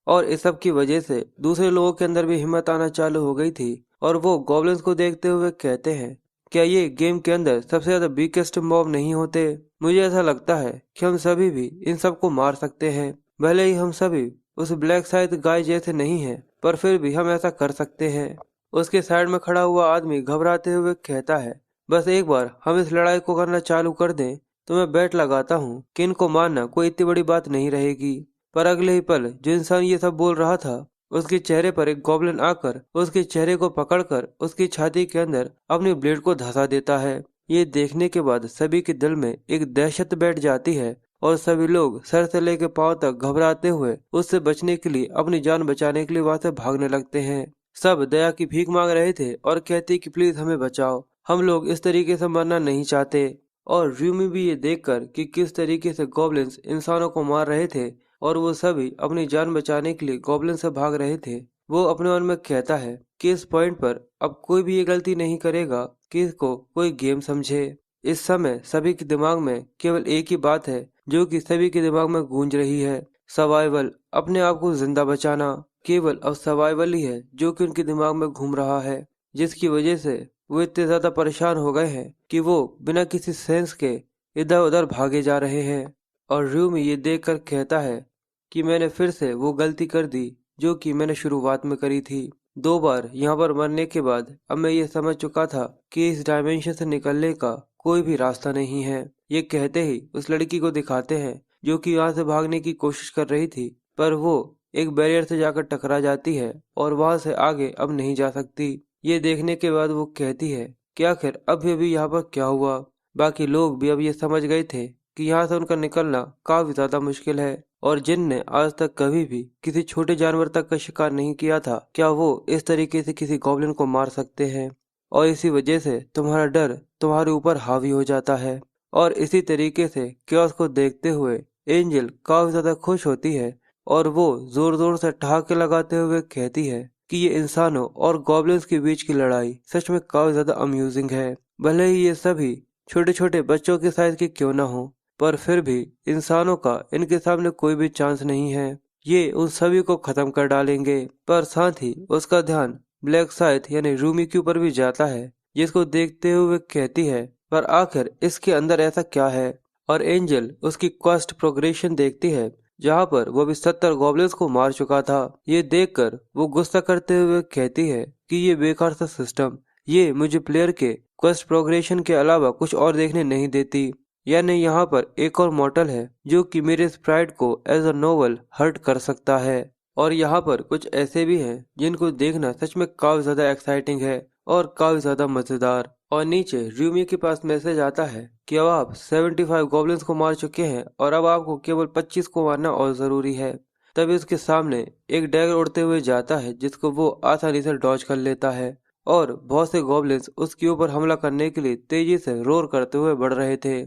और इस सब की वजह से दूसरे लोगों के अंदर भी हिम्मत आना चालू हो गई थी और वो गॉब्लिन्स को देखते हुए कहते हैं, क्या ये गेम के अंदर सबसे ज्यादा बिगेस्ट मॉब नहीं होते? मुझे ऐसा लगता है कि हम सभी भी इन सबको मार सकते हैं। भले ही हम सभी उस ब्लैक साइड गाय जैसे नहीं हैं, पर फिर भी हम ऐसा कर सकते हैं। उसके साइड में खड़ा हुआ आदमी घबराते हुए कहता है, बस एक बार हम इस लड़ाई को करना चालू कर दें तो मैं बेट लगाता हूँ कि इनको मारना कोई इतनी बड़ी बात नहीं रहेगी। पर अगले ही पल जो इंसान ये सब बोल रहा था, उसके चेहरे पर एक गॉब्लिन आकर उसके चेहरे को पकड़कर उसकी छाती के अंदर अपनी ब्लेड को धंसा देता है। ये देखने के बाद सभी के दिल में एक दहशत बैठ जाती है और सभी लोग सर से लेकर पांव तक घबराते हुए उससे बचने के लिए, अपनी जान बचाने के लिए वहां से भागने लगते हैं। सब दया की भीख मांग रहे थे और कहते कि प्लीज हमें बचाओ, हम लोग इस तरीके से मरना नहीं चाहते। और र्यूमी भी ये देखकर कि किस तरीके से गॉब्लिन्स इंसानों को मार रहे थे और वो सभी अपनी जान बचाने के लिए गॉब्लिन से भाग रहे थे, वो अपने मन में कहता है कि इस पॉइंट पर अब कोई भी ये गलती नहीं करेगा कि इसको कोई गेम समझे। इस समय सभी के दिमाग में केवल एक ही बात है जो कि सभी के दिमाग में गूंज रही है, सर्वाइवल, अपने आप को जिंदा बचाना। केवल अब सर्वाइवल ही है जो कि उनके दिमाग में घूम रहा है, जिसकी वजह से वो इतने ज्यादा परेशान हो गए हैं कि वो बिना किसी सेंस के इधर उधर भागे जा रहे हैं। और र्यूमी ये देखकर कहता है कि मैंने फिर से वो गलती कर दी जो कि मैंने शुरुआत में करी थी। 2 बार यहाँ पर मरने के बाद अब मैं ये समझ चुका था कि इस डायमेंशन से निकलने का कोई भी रास्ता नहीं है। ये कहते ही उस लड़की को दिखाते हैं जो कि यहाँ से भागने की कोशिश कर रही थी, पर वो एक बैरियर से जाकर टकरा जाती है और वहां से आगे अब नहीं जा सकती। ये देखने के बाद वो कहती है कि आखिर अभी यहाँ पर क्या हुआ। बाकी लोग भी अब ये समझ गए थे कि यहाँ से उनका निकलना काफी ज्यादा मुश्किल है, और जिनने आज तक कभी भी किसी छोटे जानवर तक का शिकार नहीं किया था, क्या वो इस तरीके से किसी गॉब्लिन को मार सकते हैं? और इसी वजह से तुम्हारा डर तुम्हारे ऊपर हावी हो जाता है। और इसी तरीके से क्योस को देखते हुए एंजल काफी ज्यादा खुश होती है और वो जोर जोर से ठहाके लगाते हुए कहती है कि ये इंसानों और गॉब्लिन्स के बीच की लड़ाई सच में काफी ज्यादा अम्यूजिंग है। भले ही ये सभी छोटे छोटे बच्चों के साइज के क्यों ना हो, पर फिर भी इंसानों का इनके सामने कोई भी चांस नहीं है। ये उन सभी को खत्म कर डालेंगे। पर साथ ही उसका ध्यान ब्लैक साइथ यानी रूमी के ऊपर भी जाता है, जिसको देखते हुए कहती है, पर आखिर इसके अंदर ऐसा क्या है? और एंजल उसकी क्वेस्ट प्रोग्रेशन देखती है जहाँ पर वो भी 70 गॉब्लिन्स को मार चुका था। ये देखकर वो गुस्सा करते हुए कहती है कि ये बेकार सा सिस्टम, ये मुझे प्लेयर के क्वेस्ट प्रोग्रेशन के अलावा कुछ और देखने नहीं देती। यानी यहाँ पर एक और मॉडल है जो कि मेरे स्प्राइट को एज अ नोवेल हर्ट कर सकता है। और यहाँ पर कुछ ऐसे भी हैं जिनको देखना सच में काफी ज्यादा एक्साइटिंग है और काफी ज्यादा मजेदार। और नीचे र्यूमी के पास मैसेज आता है कि अब आप 75 गॉब्लिन्स को मार चुके हैं और अब आपको केवल 25 को मारना और जरूरी है। तभी उसके सामने एक डैगर उड़ते हुए जाता है जिसको वो आसानी से डॉज कर लेता है और बहुत से गॉब्लिन्स उसके ऊपर हमला करने के लिए तेजी से रोर करते हुए बढ़ रहे थे।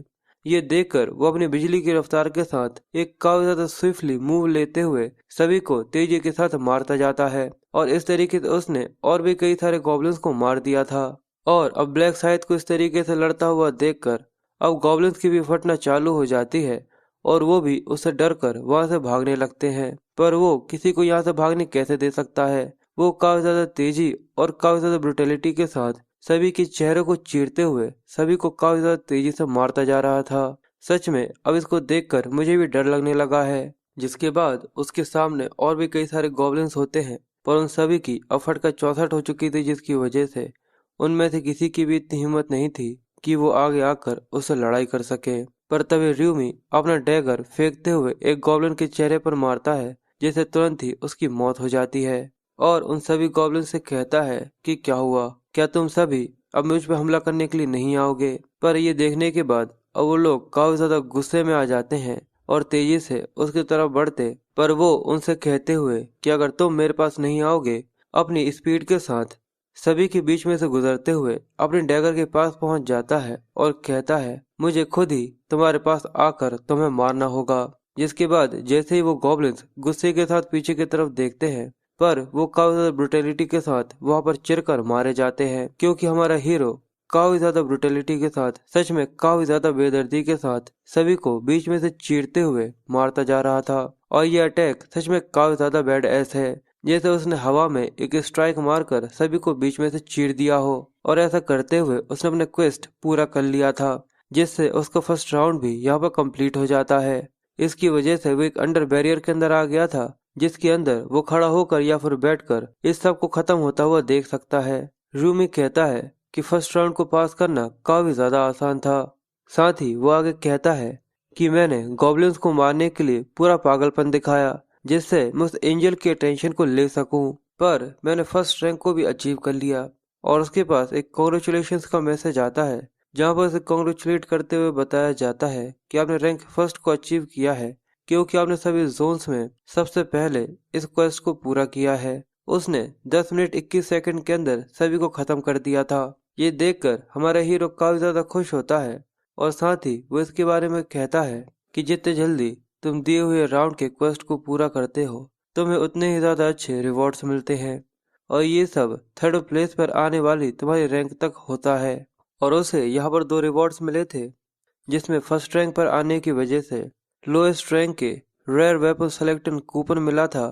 ये देखकर वो अपनी बिजली की रफ्तार के साथ एक काफी ज्यादा स्विफ्टली मूव लेते हुए सभी को तेजी के साथ मारता जाता है और इस तरीके से उसने और भी कई सारे गॉब्लिन्स को मार दिया था। और अब ब्लैक साइथ को इस तरीके से लड़ता हुआ देखकर अब गॉब्लिन्स की भी फटना चालू हो जाती है और वो भी उससे डर कर वहां से भागने लगते हैं। पर वो किसी को यहाँ से भागने कैसे दे सकता है। वो काफी ज्यादा तेजी और काफी ज्यादा ब्रुटलिटी के साथ सभी के चेहरों को चीरते हुए सभी को काफी ज्यादा तेजी से मारता जा रहा था। सच में अब इसको देखकर मुझे भी डर लगने लगा है। जिसके बाद उसके सामने और भी कई सारे गॉब्लिन्स होते हैं पर उन सभी की अब फटका 64 हो चुकी थी जिसकी वजह से उनमें से किसी की भी इतनी हिम्मत नहीं थी कि वो आगे आकर उससे लड़ाई कर सके। पर तभी र्यूमी अपना डैगर फेंकते हुए एक गॉब्लिन के चेहरे पर मारता है जिससे तुरंत ही उसकी मौत हो जाती है और उन सभी गॉब्लिन से कहता है कि क्या हुआ, क्या तुम सभी अब मुझ पे हमला करने के लिए नहीं आओगे। पर ये देखने के बाद अब वो लोग काफी ज्यादा गुस्से में आ जाते हैं और तेजी से उसकी तरफ बढ़ते पर वो उनसे कहते हुए कि अगर तुम मेरे पास नहीं आओगे अपनी स्पीड के साथ सभी के बीच में से गुजरते हुए अपने डैगर के पास पहुंच जाता है और कहता है मुझे खुद ही तुम्हारे पास आकर तुम्हें मारना होगा। जिसके बाद जैसे ही वो गॉब्लिन्स गुस्से के साथ पीछे की तरफ देखते हैं पर वो काफी ज्यादा ब्रुटेलिटी के साथ वहां पर चिरकर मारे जाते हैं क्योंकि हमारा हीरो काफी ज्यादा ब्रुटेलिटी के साथ सच में काफी ज्यादा बेदर्दी के साथ सभी को बीच में से चीरते हुए मारता जा रहा था। और ये अटैक सच में काफी ज्यादा बैड एस है जैसे उसने हवा में एक स्ट्राइक मारकर सभी को बीच में से चीर दिया हो। और ऐसा करते हुए उसने अपने क्वेस्ट पूरा कर लिया था जिससे उसका फर्स्ट राउंड भी यहाँ पर कंप्लीट हो जाता है। इसकी वजह से वो एक अंडर बैरियर के अंदर आ गया था जिसके अंदर वो खड़ा होकर या फिर बैठकर इस सब को खत्म होता हुआ देख सकता है। रूमी कहता है कि फर्स्ट राउंड को पास करना काफी ज्यादा आसान था। साथ ही वो आगे कहता है कि मैंने गॉब्लिन्स को मारने के लिए पूरा पागलपन दिखाया जिससे मैं उस एंजल की अटेंशन को ले सकूं। पर मैंने फर्स्ट रैंक को भी अचीव कर लिया। और उसके पास एक कॉन्ग्रेचुलेशंस का मैसेज आता है जहां पर उसे कॉन्ग्रेचुलेट करते हुए बताया जाता है कि आपने रैंक फर्स्ट को अचीव किया है क्योंकि आपने सभी जोन्स में सबसे पहले इस क्वेस्ट को पूरा किया है। उसने 10 मिनट 21 सेकंड के अंदर सभी को खत्म कर दिया था। ये देखकर हमारा हीरो काफी ज्यादा खुश होता है और साथ ही वो इसके बारे में कहता है कि जितने जल्दी तुम दिए हुए राउंड के क्वेस्ट को पूरा करते हो तुम्हें उतने ही ज्यादा अच्छे रिवॉर्ड्स मिलते हैं और ये सब थर्ड प्लेस पर आने वाली तुम्हारी रैंक तक होता है। और उसे यहाँ पर 2 रिवॉर्ड्स मिले थे जिसमें फर्स्ट रैंक पर आने की वजह से लोएस्ट रैंक के रेयर वेपन सेलेक्टिंग कूपन मिला था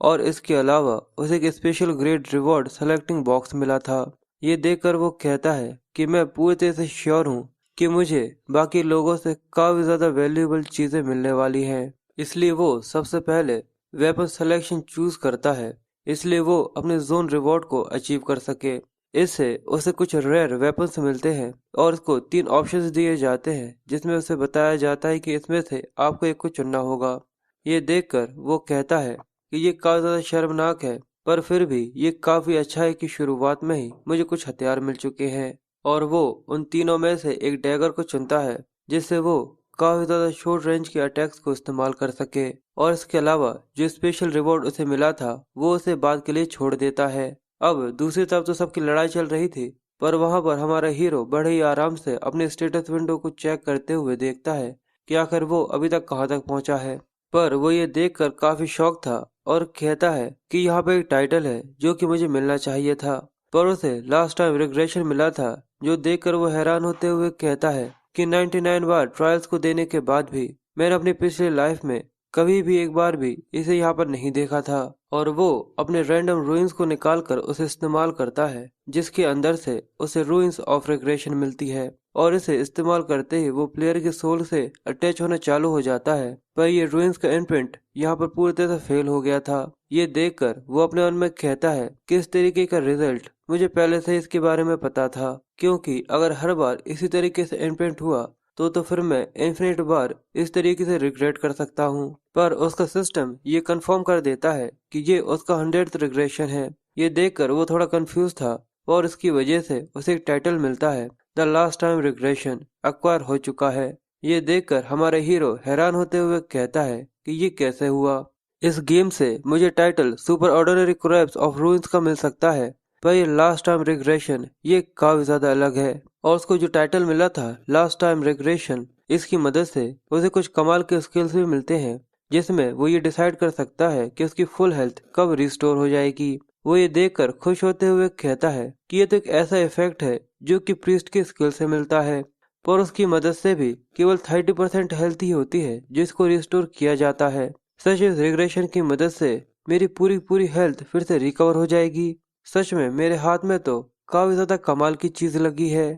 और इसके अलावा उसे एक special grade reward selecting box मिला था। ये देखकर वो कहता है कि मैं पूरी तरह से श्योर हूँ कि मुझे बाकी लोगों से काफी ज्यादा वैल्यूएबल चीजें मिलने वाली हैं। इसलिए वो सबसे पहले वेपन सिलेक्शन चूज करता है इसलिए वो अपने जोन रिवॉर्ड को अचीव कर सके। इससे उसे कुछ रेयर वेपन्स मिलते हैं और उसको 3 ऑप्शंस दिए जाते हैं जिसमें उसे बताया जाता है कि इसमें से आपको एक को चुनना होगा। ये देखकर वो कहता है कि ये काफी ज्यादा शर्मनाक है पर फिर भी ये काफी अच्छा है कि शुरुआत में ही मुझे कुछ हथियार मिल चुके हैं। और वो उन तीनों में से एक डैगर को चुनता है जिससे वो काफी ज्यादा शॉर्ट रेंज के अटैक्स को इस्तेमाल कर सके। और इसके अलावा जो स्पेशल रिवॉर्ड उसे मिला था वो उसे बाद के लिए छोड़ देता है। अब दूसरी तरफ तो सबकी लड़ाई चल रही थी पर वहां पर हमारा हीरो बड़े ही आराम से अपने स्टेटस विंडो को चेक करते हुए देखता है कि आखिर वो अभी तक कहां तक पहुंचा है। पर वो ये देखकर काफी शॉक था और कहता है कि यहाँ पे एक टाइटल है जो कि मुझे मिलना चाहिए था। पर उसे लास्ट टाइम रिग्रेशन मिला था जो देखकर वो हैरान होते हुए कहता है कि 99 बार ट्रायल्स को देने के बाद भी मैंने अपनी पिछली लाइफ में कभी भी एक बार भी इसे यहाँ पर नहीं देखा था। और वो अपने रैंडम रूइंस को निकाल कर उसे इस्तेमाल करता है जिसके अंदर से उसे रूइंस ऑफ रिग्रेशन मिलती है और इसे इस्तेमाल करते ही वो प्लेयर के सोल से अटैच होना चालू हो जाता है। पर ये रूइंस का इम्प्रिंट यहाँ पर पूरी तरह से फेल हो गया था। ये देखकर वो अपने मन में कहता है कि इस तरीके का रिजल्ट मुझे पहले से इसके बारे में पता था क्योंकि अगर हर बार इसी तरीके से इम्प्रिंट हुआ तो फिर मैं इन्फिनिट बार इस तरीके से रिग्रेट कर सकता हूँ। पर उसका सिस्टम ये कंफर्म कर देता है कि ये उसका 100th रिग्रेशन है। ये देखकर वो थोड़ा कंफ्यूज था और इसकी वजह से उसे एक टाइटल मिलता है, the last time regression acquire हो चुका है। ये देखकर हमारा हीरो हैरान होते हुए कहता है कि ये कैसे हुआ। इस गेम से मुझे title super ordinary craps of ruins का मिल सकता है, पर ये लास्ट टाइम रिग्रेशन ये काफी ज्यादा अलग है। और उसको जो टाइटल मिला था लास्ट टाइम रिग्रेशन, इसकी मदद से उसे कुछ कमाल के स्किल्स भी मिलते हैं, जिसमें वो ये डिसाइड कर सकता है कि उसकी फुल हेल्थ कब रिस्टोर हो जाएगी। वो ये देखकर खुश होते हुए कहता है कि ये तो एक ऐसा इफेक्ट है जो कि प्रीस्ट की स्किल से मिलता है, पर उसकी मदद से भी केवल 30% हेल्थ ही होती है जिसको रिस्टोर किया जाता है। सच इस रिग्रेशन की मदद से मेरी पूरी हेल्थ फिर से रिकवर हो जाएगी। सच में मेरे हाथ में तो काफी ज्यादा कमाल की चीज लगी है।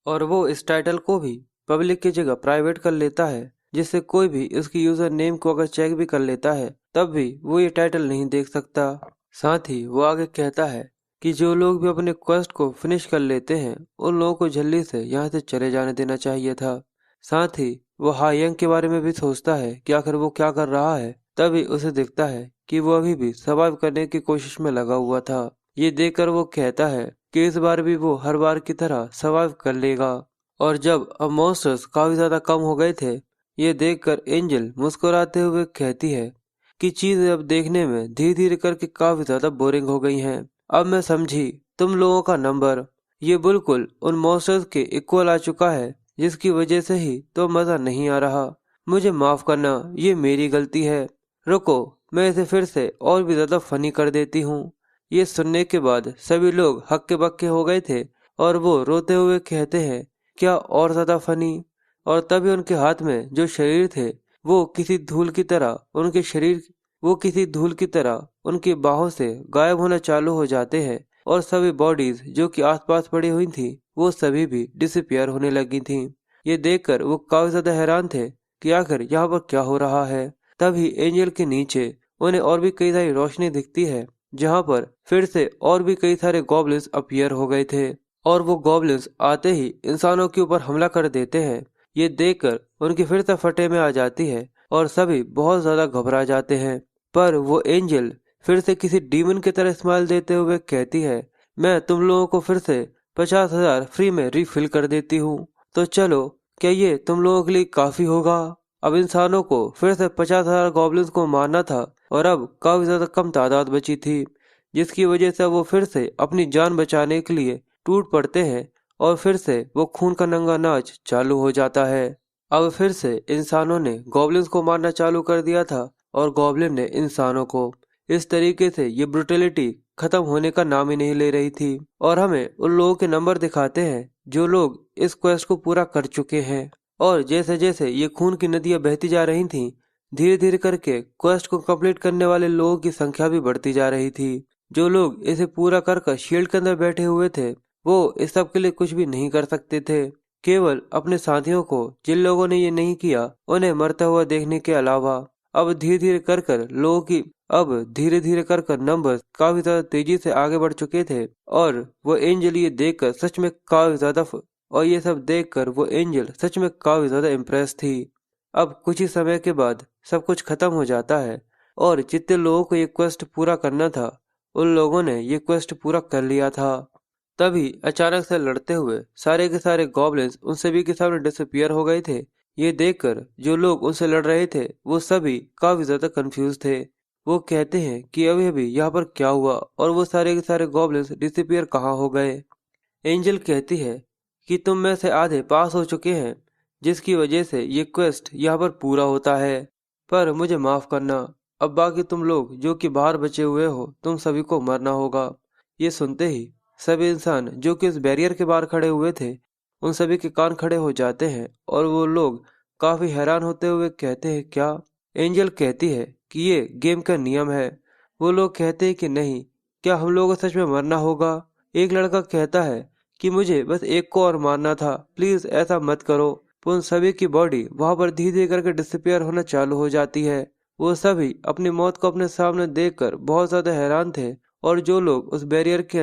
और वो इस टाइटल को भी पब्लिक की जगह प्राइवेट कर लेता है, जिससे कोई भी इसकी यूजर नेम को अगर चेक भी कर लेता है तब भी वो ये टाइटल नहीं देख सकता। साथ ही वो आगे कहता है कि जो लोग भी अपने क्वेस्ट को फिनिश कर लेते हैं उन लोगों को जल्दी से यहाँ से चले जाने देना चाहिए था। साथ ही वो हायंग के बारे में भी सोचता है कि आखिर वो क्या कर रहा है। तभी उसे दिखता है कि वो अभी भी सर्वाइव करने की कोशिश में लगा हुआ था। ये देखकर वो कहता है कि इस बार भी वो हर बार की तरह सर्वाइव कर लेगा। और जब अब मॉन्स्टर्स काफी ज्यादा कम हो गए थे, ये देखकर एंजल मुस्कुराते हुए कहती है कि चीजें अब देखने में धीरे धीरे करके काफी ज्यादा बोरिंग हो गई हैं। अब मैं समझी तुम लोगों का नंबर ये बिल्कुल उन मॉन्स्टर्स के इक्वल आ चुका है, जिसकी वजह से ही तो मजा नहीं आ रहा। मुझे माफ करना, ये मेरी गलती है। रुको, मैं इसे फिर से और भी ज्यादा फनी कर देती हूँ। ये सुनने के बाद सभी लोग हक्के बक्के हो गए थे और वो रोते हुए कहते हैं क्या और ज्यादा फनी। और तभी उनके हाथ में जो शरीर थे वो किसी धूल की तरह उनके शरीर वो किसी धूल की तरह उनकी बाहों से गायब होना चालू हो जाते हैं और सभी बॉडीज जो कि आसपास पड़ी हुई थी वो सभी भी डिसअपियर होने लगी थीं। ये देखकर वो काफी ज्यादा हैरान थे कि आखिर यहाँ पर क्या हो रहा है। तभी एंजल के नीचे उन्हें और भी कई सारी रोशनी दिखती है, जहाँ पर फिर से और भी कई सारे गॉब्लिन्स अपीयर हो गए थे और वो गॉब्लिन्स आते ही इंसानों के ऊपर हमला कर देते हैं। ये देखकर उनकी फिर से फटे में आ जाती है और सभी बहुत ज्यादा घबरा जाते हैं। पर वो एंजल फिर से किसी डीमन की तरह स्माइल देते हुए कहती है मैं तुम लोगों को फिर से 50,000 फ्री में रिफिल कर देती हूँ, तो चलो क्या ये तुम लोगों के लिए काफी होगा। अब इंसानों को फिर से 50,000 गॉब्लिन्स को मारना था और अब काफी ज्यादा कम तादाद बची थी, जिसकी वजह से वो फिर से अपनी जान बचाने के लिए टूट पड़ते हैं और फिर से वो खून का नंगा नाच चालू हो जाता है। अब फिर से इंसानों ने गॉब्लिन्स को मारना चालू कर दिया था और गॉब्लिन ने इंसानों को। इस तरीके से ये ब्रुटलिटी खत्म होने का नाम ही नहीं ले रही थी और हमें उन लोगों के नंबर दिखाते हैं जो लोग इस क्वेस्ट को पूरा कर चुके हैं। और जैसे जैसे ये खून की नदियां बहती जा रही थीं, धीरे धीरे करके क्वेस्ट को कंप्लीट करने वाले लोगों की संख्या भी बढ़ती जा रही थी। जो लोग इसे पूरा कर शील्ड के अंदर बैठे हुए थे वो इस सब के लिए कुछ भी नहीं कर सकते थे, केवल अपने साथियों को जिन लोगों ने ये नहीं किया उन्हें मरता हुआ देखने के अलावा। अब धीरे धीरे कर नंबर काफी ज्यादा तेजी से आगे बढ़ चुके थे और वो एंजल ये देखकर सच में काफी ज्यादा और ये सब देखकर वो एंजल सच में काफी ज्यादा इम्प्रेस थी। अब कुछ ही समय के बाद सब कुछ खत्म हो जाता है और जितने लोगों को ये क्वेस्ट पूरा करना था उन लोगों ने ये क्वेस्ट पूरा कर लिया था। तभी अचानक से लड़ते हुए सारे के सारे गॉब्लिन्स उन सभी के सामने डिसअपियर हो गए थे। ये देखकर जो लोग उनसे लड़ रहे थे वो सभी काफी ज्यादा कंफ्यूज थे। वो कहते हैं कि अभी अभी यहाँ पर क्या हुआ और वो सारे के सारे गॉब्लिन्स डिसअपियर कहाँ हो गए। एंजल कहती है कि तुम में से आधे पास हो चुके हैं, जिसकी वजह से ये क्वेस्ट यहाँ पर पूरा होता है। पर मुझे माफ करना, अब बाकी तुम लोग जो कि बाहर बचे हुए हो तुम सभी को मरना होगा। ये सुनते ही सभी इंसान जो कि उस बैरियर के बाहर खड़े हुए थे उन सभी के कान खड़े हो जाते हैं और वो लोग काफी हैरान होते हुए कहते हैं क्या। एंजल कहती है कि ये गेम का नियम है। वो लोग कहते हैं कि नहीं, क्या हम लोगों को सच में मरना होगा। एक लड़का कहता है कि मुझे बस एक को और मारना था, प्लीज ऐसा मत करो। पर उन सभी की बॉडी वहां पर धीरे धीरे करके डिसअपियर होना चालू हो जाती है। वो सभी अपनी मौत को अपने सामने देखकर बहुत ज्यादा हैरान थे और जो लोग उस बैरियर के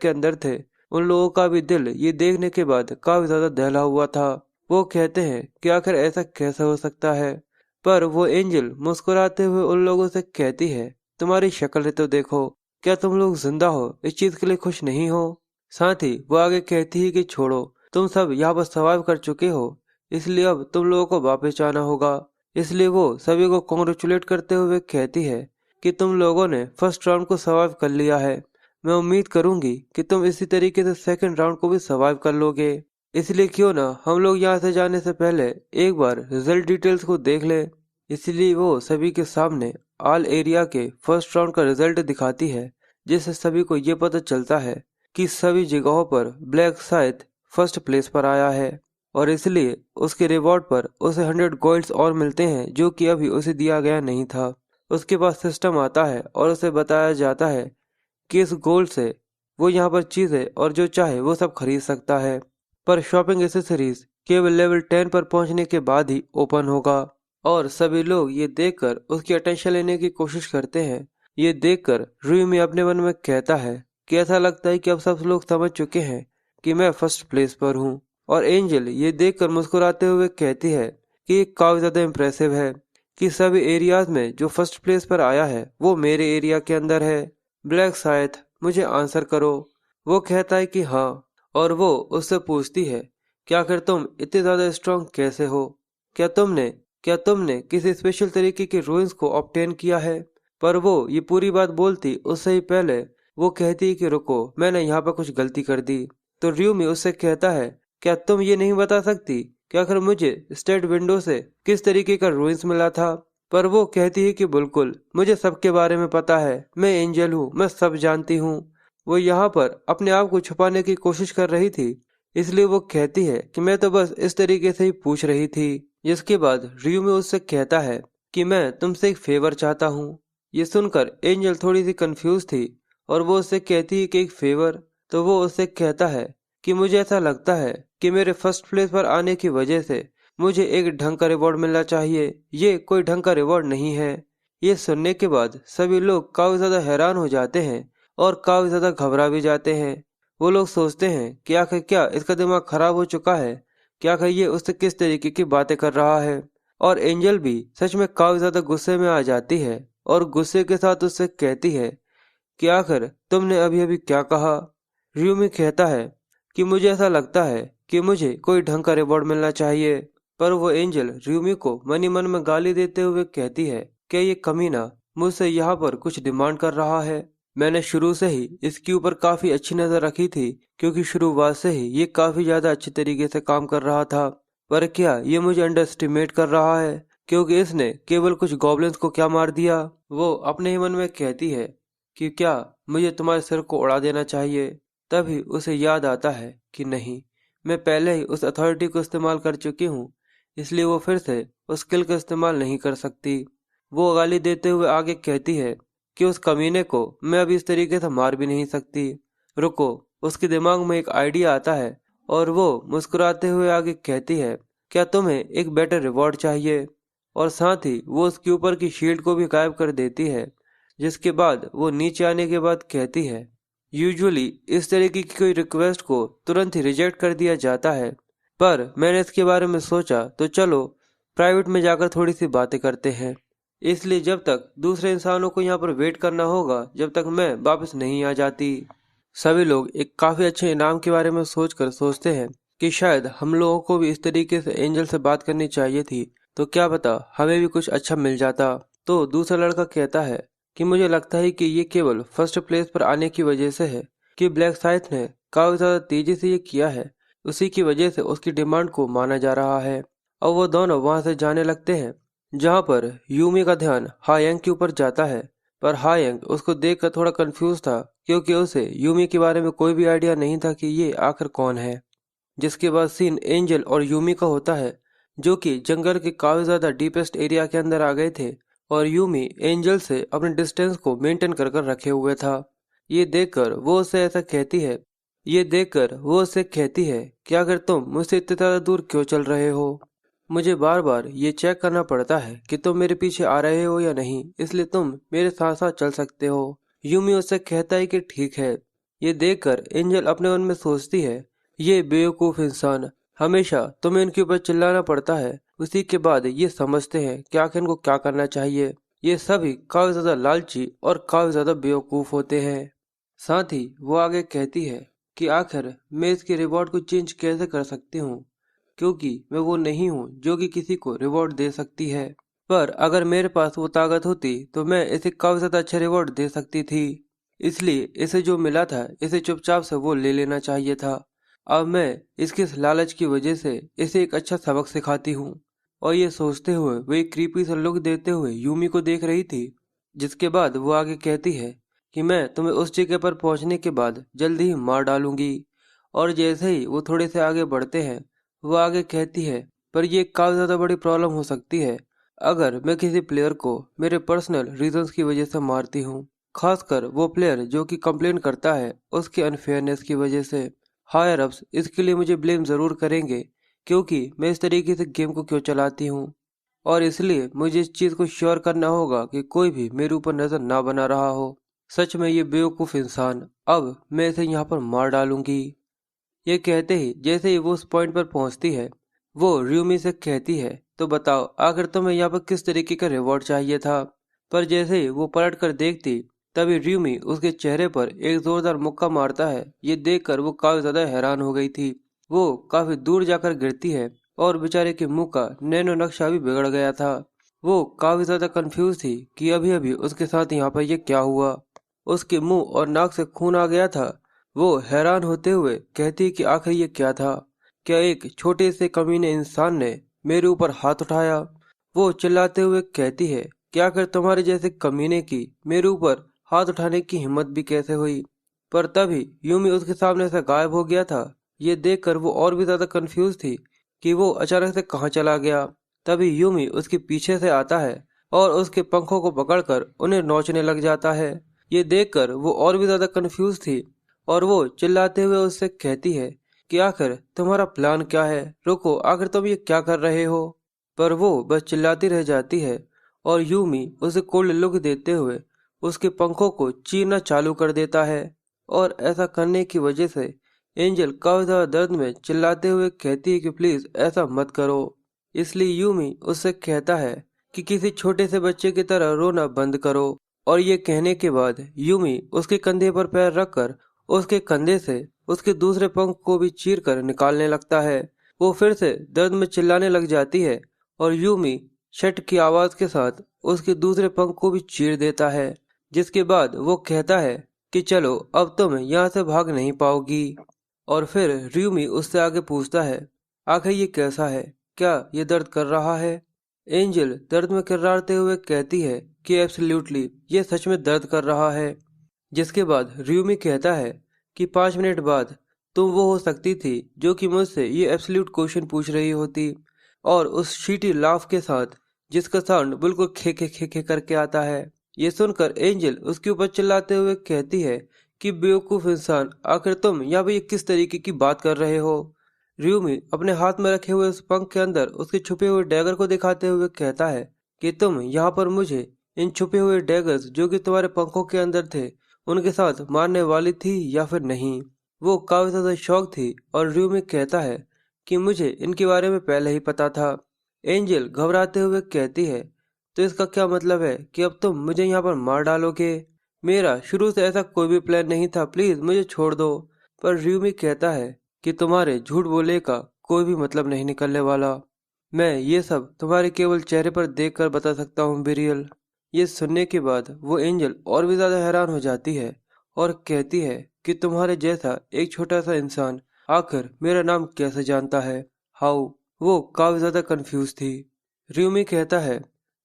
अंदर थे उन लोगों का भी दिल ये देखने के बाद काफी ज्यादा दहला हुआ था। वो कहते हैं कि आखिर ऐसा कैसे हो सकता है, पर वो एंजल मुस्कुराते हुए उन लोगों से कहती है, तुम्हारी शक्ल तो देखो, क्या तुम लोग जिंदा हो, इस चीज के लिए खुश नहीं हो? साथ ही वो आगे कहती है कि छोड़ो, तुम सब यहाँ पर सर्वाइव कर चुके हो, इसलिए अब तुम लोगों को वापस जाना होगा। इसलिए वो सभी को कॉन्ग्रेचुलेट करते हुए कहती है कि तुम लोगों ने फर्स्ट राउंड को सर्वाइव कर लिया है। मैं उम्मीद करूंगी कि तुम इसी तरीके से सेकंड राउंड को भी सर्वाइव कर लोगे। इसलिए क्यों ना हम लोग यहाँ से जाने से पहले एक बार रिजल्ट डिटेल्स को देख ले। इसलिए वो सभी के सामने ऑल एरिया के फर्स्ट राउंड का रिजल्ट दिखाती है, जिससे सभी को ये पता चलता है कि सभी जगहों पर ब्लैक शायद फर्स्ट प्लेस पर आया है, और इसलिए उसके रिवॉर्ड पर उसे 100 गोल्ड्स और मिलते हैं, जो कि अभी उसे दिया गया नहीं था। उसके पास सिस्टम आता है और उसे बताया जाता है कि इस गोल्ड से वो यहाँ पर चीजें और जो चाहे वो सब खरीद सकता है, पर शॉपिंग एसेसरीज केवल लेवल 10 पर पहुंचने के बाद ही ओपन होगा। और सभी लोग ये देखकर उसकी अटेंशन लेने की कोशिश करते हैं। ये देखकर रूमी अपने मन में कहता है कि ऐसा लगता है कि अब सब लोग समझ चुके हैं कि मैं फर्स्ट प्लेस पर हूँ। और एंजल ये देखकर मुस्कुराते हुए कहती है कि ये काफी ज्यादा इम्प्रेसिव है कि सभी एरियाज में जो फर्स्ट प्लेस पर आया है वो मेरे एरिया के अंदर है। ब्लैक शायद मुझे आंसर करो। वो कहता है कि हाँ, और वो उससे पूछती है कि आखिर तुम इतने ज्यादा स्ट्रांग कैसे हो? क्या तुमने क्या तुमने किसी स्पेशल तरीके के रूइंस को ऑब्टेन किया है? पर वो ये पूरी बात बोलती उससे ही पहले वो कहती है कि रुको, मैंने यहाँ पर कुछ गलती कर दी। तो र्यूमी उससे कहता है, क्या तुम ये नहीं बता सकती कि आखिर मुझे स्टेट विंडो से किस तरीके का रूइंस मिला था? पर वो कहती है कि बिल्कुल, मुझे सबके बारे में पता है, मैं एंजल हूँ, मैं सब जानती हूँ। वो यहाँ पर अपने आप को छुपाने की कोशिश कर रही थी, इसलिए वो कहती है कि मैं तो बस इस तरीके से ही पूछ रही थी। जिसके बाद र्यूमी उससे कहता है कि मैं तुमसे एक फेवर चाहता हूँ। ये सुनकर एंजल थोड़ी सी कंफ्यूज थी और वो उससे कहती है कि एक फेवर। तो वो उससे कहता है कि मुझे ऐसा लगता है कि मेरे फर्स्ट प्लेस पर आने की वजह से मुझे एक ढंग का रिवॉर्ड मिलना चाहिए। ये कोई ढंग का रिवॉर्ड नहीं है। ये सुनने के बाद सभी लोग काफी ज्यादा हैरान हो जाते हैं और काफी ज्यादा घबरा भी जाते हैं। वो लोग सोचते हैं कि आखिर क्या इसका दिमाग खराब हो चुका है, क्या आखिर ये उससे किस तरीके की बातें कर रहा है। और एंजल भी सच में काफी ज्यादा गुस्से में आ जाती है और गुस्से के साथ उससे कहती है कि आखिर तुमने अभी अभी क्या कहा? र्यूमी कहता है कि मुझे ऐसा लगता है कि मुझे कोई ढंग का रिवॉर्ड मिलना चाहिए। पर वो एंजल र्यूमी को मन ही मन में गाली देते हुए कहती है कि ये कमीना मुझसे यहाँ पर कुछ डिमांड कर रहा है। मैंने शुरू से ही इसके ऊपर काफी अच्छी नजर रखी थी, क्योंकि शुरुआत से ही ये काफी ज्यादा अच्छे तरीके से काम कर रहा था। पर क्या ये मुझे अंडर एस्टिमेट कर रहा है, क्योंकि इसने केवल कुछ गॉब्लिन्स को क्या मार दिया? वो अपने ही मन में कहती है कि क्या मुझे तुम्हारे सिर को उड़ा देना चाहिए? तभी उसे याद आता है कि नहीं, मैं पहले ही उस अथॉरिटी को इस्तेमाल कर चुकी हूँ, इसलिए वो फिर से उस स्किल का इस्तेमाल नहीं कर सकती। वो गाली देते हुए आगे कहती है कि उस कमीने को मैं अभी इस तरीके से मार भी नहीं सकती। रुको, उसके दिमाग में एक आइडिया आता है और वो मुस्कुराते हुए आगे कहती है, क्या तुम्हें एक बेटर रिवॉर्ड चाहिए? और साथ ही वो उसके ऊपर की शील्ड को भी गायब कर देती है। जिसके बाद वो नीचे आने के बाद कहती है, यूजुअली इस तरीके की कोई रिक्वेस्ट को तुरंत ही रिजेक्ट कर दिया जाता है, पर मैंने इसके बारे में सोचा तो चलो प्राइवेट में जाकर थोड़ी सी बातें करते हैं। इसलिए जब तक दूसरे इंसानों को यहाँ पर वेट करना होगा, जब तक मैं वापस नहीं आ जाती। सभी लोग एक काफी अच्छे इनाम के बारे में सोचकर सोचते हैं कि शायद हम लोगों को भी इस तरीके से एंजल से बात करनी चाहिए थी, तो क्या पता हमें भी कुछ अच्छा मिल जाता। तो दूसरा लड़का कहता है कि मुझे लगता है कि ये केवल फर्स्ट प्लेस पर आने की वजह से है, कि ब्लैक साइथ ने काफी ज्यादा तेजी से ये किया है, उसी की वजह से उसकी डिमांड को माना जा रहा है। और वो दोनों वहां से जाने लगते हैं, जहाँ पर यूमी का ध्यान हायंग के ऊपर जाता है। पर हायंग उसको देखकर थोड़ा कंफ्यूज था, क्योंकि उसे यूमी के बारे में कोई भी आइडिया नहीं था कि ये आखिर कौन है। जिसके बाद सीन एंजल और यूमी का होता है, जो कि जंगल के काफी ज्यादा डीपेस्ट एरिया के अंदर आ गए थे, और यूमी एंजल से अपने डिस्टेंस को मेंटेन कर कर रखे हुए था। ये देखकर वो उससे ऐसा कहती है ये देखकर वो उससे कहती है कि अगर तुम मुझसे इतने ज्यादा दूर क्यों चल रहे हो? मुझे बार बार ये चेक करना पड़ता है कि तुम मेरे पीछे आ रहे हो या नहीं, इसलिए तुम मेरे साथ साथ चल सकते हो। यूमी उससे कहता है कि ठीक है। ये देखकर एंजल अपने मन में सोचती है, ये बेवकूफ इंसान, हमेशा तुम्हें इनके ऊपर चिल्लाना पड़ता है। उसी के बाद ये समझते हैं कि आखिर इनको क्या करना चाहिए। ये सभी काफी ज्यादा लालची और काफी ज्यादा बेवकूफ होते हैं। साथ ही वो आगे कहती है कि आखिर मैं इसके रिवॉर्ड को चेंज कैसे कर सकती हूँ, क्योंकि मैं वो नहीं हूँ जो कि किसी को रिवॉर्ड दे सकती है। पर अगर मेरे पास वो ताकत होती तो मैं इसे काफी ज्यादा अच्छा रिवॉर्ड दे सकती थी। इसलिए इसे जो मिला था इसे चुपचाप से वो ले लेना चाहिए था। अब मैं इसके इस लालच की वजह से इसे एक अच्छा सबक सिखाती हूँ। और ये सोचते हुए वो एक क्रीपी सा लुक देते हुए यूमी को देख रही थी। जिसके बाद वो आगे कहती है कि मैं तुम्हें उस जगह पर पहुंचने के बाद जल्दी ही मार डालूंगी। और जैसे ही वो थोड़े से आगे बढ़ते हैं, वो आगे कहती है, पर ये काफी ज्यादा बड़ी प्रॉब्लम हो सकती है अगर मैं किसी प्लेयर को मेरे पर्सनल रीजंस की वजह से मारती हूँ, खासकर वो प्लेयर जो कि कंप्लेन करता है उसके अनफेयरनेस की वजह से। हायर अप्स इसके लिए मुझे ब्लेम जरूर करेंगे, क्योंकि मैं इस तरीके से गेम को क्यों चलाती हूँ। और इसलिए मुझे इस चीज को श्योर करना होगा कि कोई भी मेरे ऊपर नजर ना बना रहा हो। सच में ये बेवकूफ इंसान, अब मैं इसे यहाँ पर मार डालूंगी। ये कहते ही जैसे ही वो उस पॉइंट पर पहुंचती है, वो र्यूमी से कहती है, तो बताओ आखिर तुम्हें यहाँ पर किस तरीके का रिवॉर्ड चाहिए था। पर जैसे ही वो पलट कर देखती, तभी र्यूमी उसके चेहरे पर एक जोरदार मुक्का मारता है। ये देखकर वो काफी ज्यादा हैरान हो गई थी। वो काफी दूर जाकर गिरती है और बेचारे के मुंह का नैनो नक्शा भी बिगड़ गया था। वो काफी ज्यादा कंफ्यूज थी कि अभी अभी उसके साथ यहाँ पर ये क्या हुआ। उसके मुंह और नाक से खून आ गया था। वो हैरान होते हुए कहती कि आखिर ये क्या था, क्या एक छोटे से कमीने इंसान ने मेरे ऊपर हाथ उठाया। वो चिल्लाते हुए कहती है कि आखिर तुम्हारे जैसे कमीने की मेरे ऊपर हाथ उठाने की हिम्मत भी कैसे हुई। पर तभी यूमी उसके सामने से गायब हो गया था। ये देखकर वो और भी ज्यादा कंफ्यूज थी कि वो अचानक से कहाँ चला गया। तभी यूमी उसके पीछे से आता है और उसके पंखों को पकड़कर उन्हें नोचने लग जाता है। ये देखकर वो और भी ज्यादा कंफ्यूज थी और वो चिल्लाते हुए उससे कहती है कि आखिर तुम्हारा प्लान क्या है, रुको, आखिर तुम ये क्या कर रहे हो। पर वो बस चिल्लाती रह जाती है और यूमी उसे कोल्ड लुक देते हुए उसके पंखों को चीरना चालू कर देता है। और ऐसा करने की वजह से एंजल काफी ज्यादा दर्द में चिल्लाते हुए कहती है कि प्लीज ऐसा मत करो। इसलिए यूमी उससे कहता है कि किसी छोटे से बच्चे की तरह रोना बंद करो। और ये कहने के बाद यूमी उसके कंधे पर पैर रखकर उसके कंधे से उसके दूसरे पंख को भी चीर कर निकालने लगता है। वो फिर से दर्द में चिल्लाने लग जाती है और यूमी शट की आवाज के साथ उसके दूसरे पंख को भी चीर देता है। जिसके बाद वो कहता है कि चलो अब तुम यहाँ से भाग नहीं पाओगी। और फिर र्यूमी उससे आगे पूछता है, आखिर ये कैसा है, क्या ये दर्द कर रहा है। एंजल दर्द में किर्रारते हुए कहती है कि एब्सोल्युटली ये सच में दर्द कर रहा है। जिसके बाद र्यूमी कहता है कि 5 मिनट बाद तुम वो हो सकती थी जो कि मुझसे ये एब्सोल्यूट क्वेश्चन पूछ रही होती। और उस शीटी लाफ के साथ जिसका साउंड बिल्कुल खे खे खे खे करके आता है। ये सुनकर एंजल उसके ऊपर चिल्लाते हुए कहती है कि बेवकूफ इंसान, आखिर तुम यहाँ पे ये किस तरीके की बात कर रहे हो। र्यूमी अपने हाथ में रखे हुए उस पंख के अंदर उसके छुपे हुए डैगर को दिखाते हुए कहता है कि तुम यहाँ पर मुझे इन छुपे हुए डैगर्स जो कि तुम्हारे पंखों के अंदर थे उनके साथ मारने वाली थी या फिर नहीं। वो काफी ज्यादा शौक थी और र्यूमी कहता है कि मुझे इनके बारे में पहले ही पता था। एंजल घबराते हुए कहती है, तो इसका क्या मतलब है कि अब तुम मुझे यहाँ पर मार डालोगे। मेरा शुरू से ऐसा कोई भी प्लान नहीं था, प्लीज मुझे छोड़ दो। पर र्यूमी कहता है कि तुम्हारे झूठ बोले का कोई भी मतलब नहीं निकलने वाला। मैं ये सब तुम्हारे केवल चेहरे पर देख कर बता सकता हूँ बिरियल। ये सुनने के बाद वो एंजल और भी ज्यादा हैरान हो जाती है और कहती है कि तुम्हारे जैसा एक छोटा सा इंसान आखिर मेरा नाम कैसे जानता है, हाउ। वो काफी ज्यादा कंफ्यूज थी। र्यूमी कहता है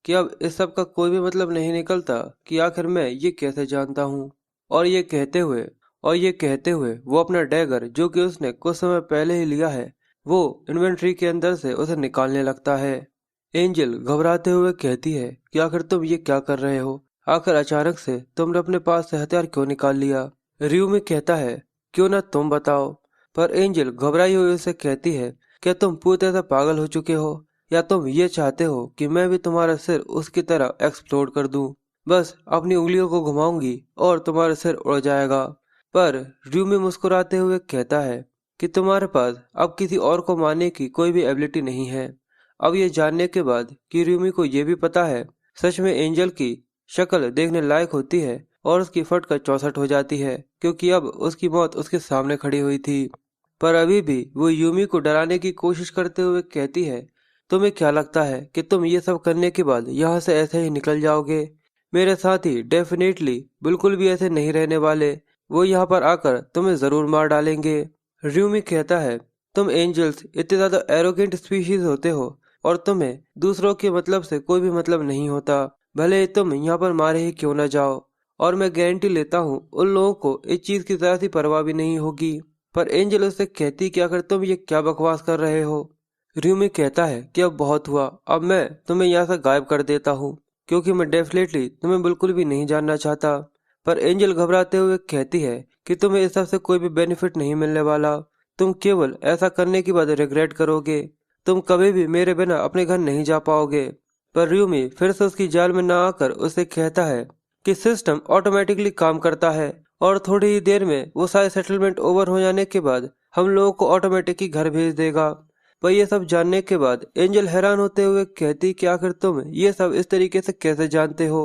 कि अब इस सब का कोई भी मतलब नहीं निकलता कि आखिर मैं ये कैसे जानता हूँ। और ये कहते हुए वो अपना डैगर जो कि उसने कुछ समय पहले ही लिया है, वो इन्वेंट्री के अंदर से उसे निकालने लगता है। एंजल घबराते हुए कहती है कि आखिर तुम ये क्या कर रहे हो, आखिर अचानक से तुमने अपने पास से हथियार क्यों निकाल लिया। र्यूमी कहता है क्यों ना तुम बताओ। पर एंजल घबराई हुई उसे कहती है, क्या तुम पूरी तरह से पागल हो चुके हो, या तुम ये चाहते हो कि मैं भी तुम्हारा सिर उसकी तरह एक्सप्लोड कर दूं। बस अपनी उंगलियों को घुमाऊंगी और तुम्हारा सिर उड़ जाएगा। पर र्यूमी मुस्कुराते हुए कहता है कि तुम्हारे पास अब किसी और को मारने की कोई भी एबिलिटी नहीं है। अब ये जानने के बाद कि र्यूमी को ये भी पता है सच में एंजल की शक्ल देखने लायक होती है और उसकी फटकर 64 हो जाती है, क्योंकि अब उसकी मौत उसके सामने खड़ी हुई थी। पर अभी भी वो यूमी को डराने की कोशिश करते हुए कहती है, तुम्हें क्या लगता है कि तुम ये सब करने के बाद यहाँ से ऐसे ही निकल जाओगे? मेरे साथी डेफिनेटली बिल्कुल भी ऐसे नहीं रहने वाले। वो यहाँ पर आकर तुम्हें जरूर मार डालेंगे। र्यूमी कहता है, तुम एंजल्स इतने ज्यादा एरोगेंट स्पीशीज होते हो और तुम्हें दूसरों के मतलब से कोई भी मतलब नहीं होता, भले ही तुम यहाँ पर मारे ही क्यों न जाओ। और मैं गारंटी लेता हूँ उन लोगों को इस चीज की जरा सी परवाह भी नहीं होगी। पर एंजल उससे कहती कि आखिर तुम ये क्या बकवास कर रहे हो? र्यूमी कहता है कि अब बहुत हुआ, अब मैं तुम्हें यहाँ से गायब कर देता हूँ, क्योंकि मैं डेफिनेटली तुम्हें बिल्कुल भी नहीं जानना चाहता। पर एंजल घबराते हुए कहती है कि तुम्हें इस सब से कोई भी बेनिफिट नहीं मिलने वाला। तुम केवल ऐसा करने के बाद रिग्रेट करोगे। तुम कभी भी मेरे बिना अपने घर नहीं जा पाओगे। पर र्यूमी फिर से उसकी जाल में न आकर उसे कहता है कि सिस्टम ऑटोमेटिकली काम करता है और थोड़ी ही देर में वो सारे सेटलमेंट ओवर हो जाने के बाद हम लोगों को ऑटोमेटिक ही घर भेज देगा। पर ये सब जानने के बाद एंजल हैरान होते हुए कहती कि आखिर तुम ये सब इस तरीके से कैसे जानते हो?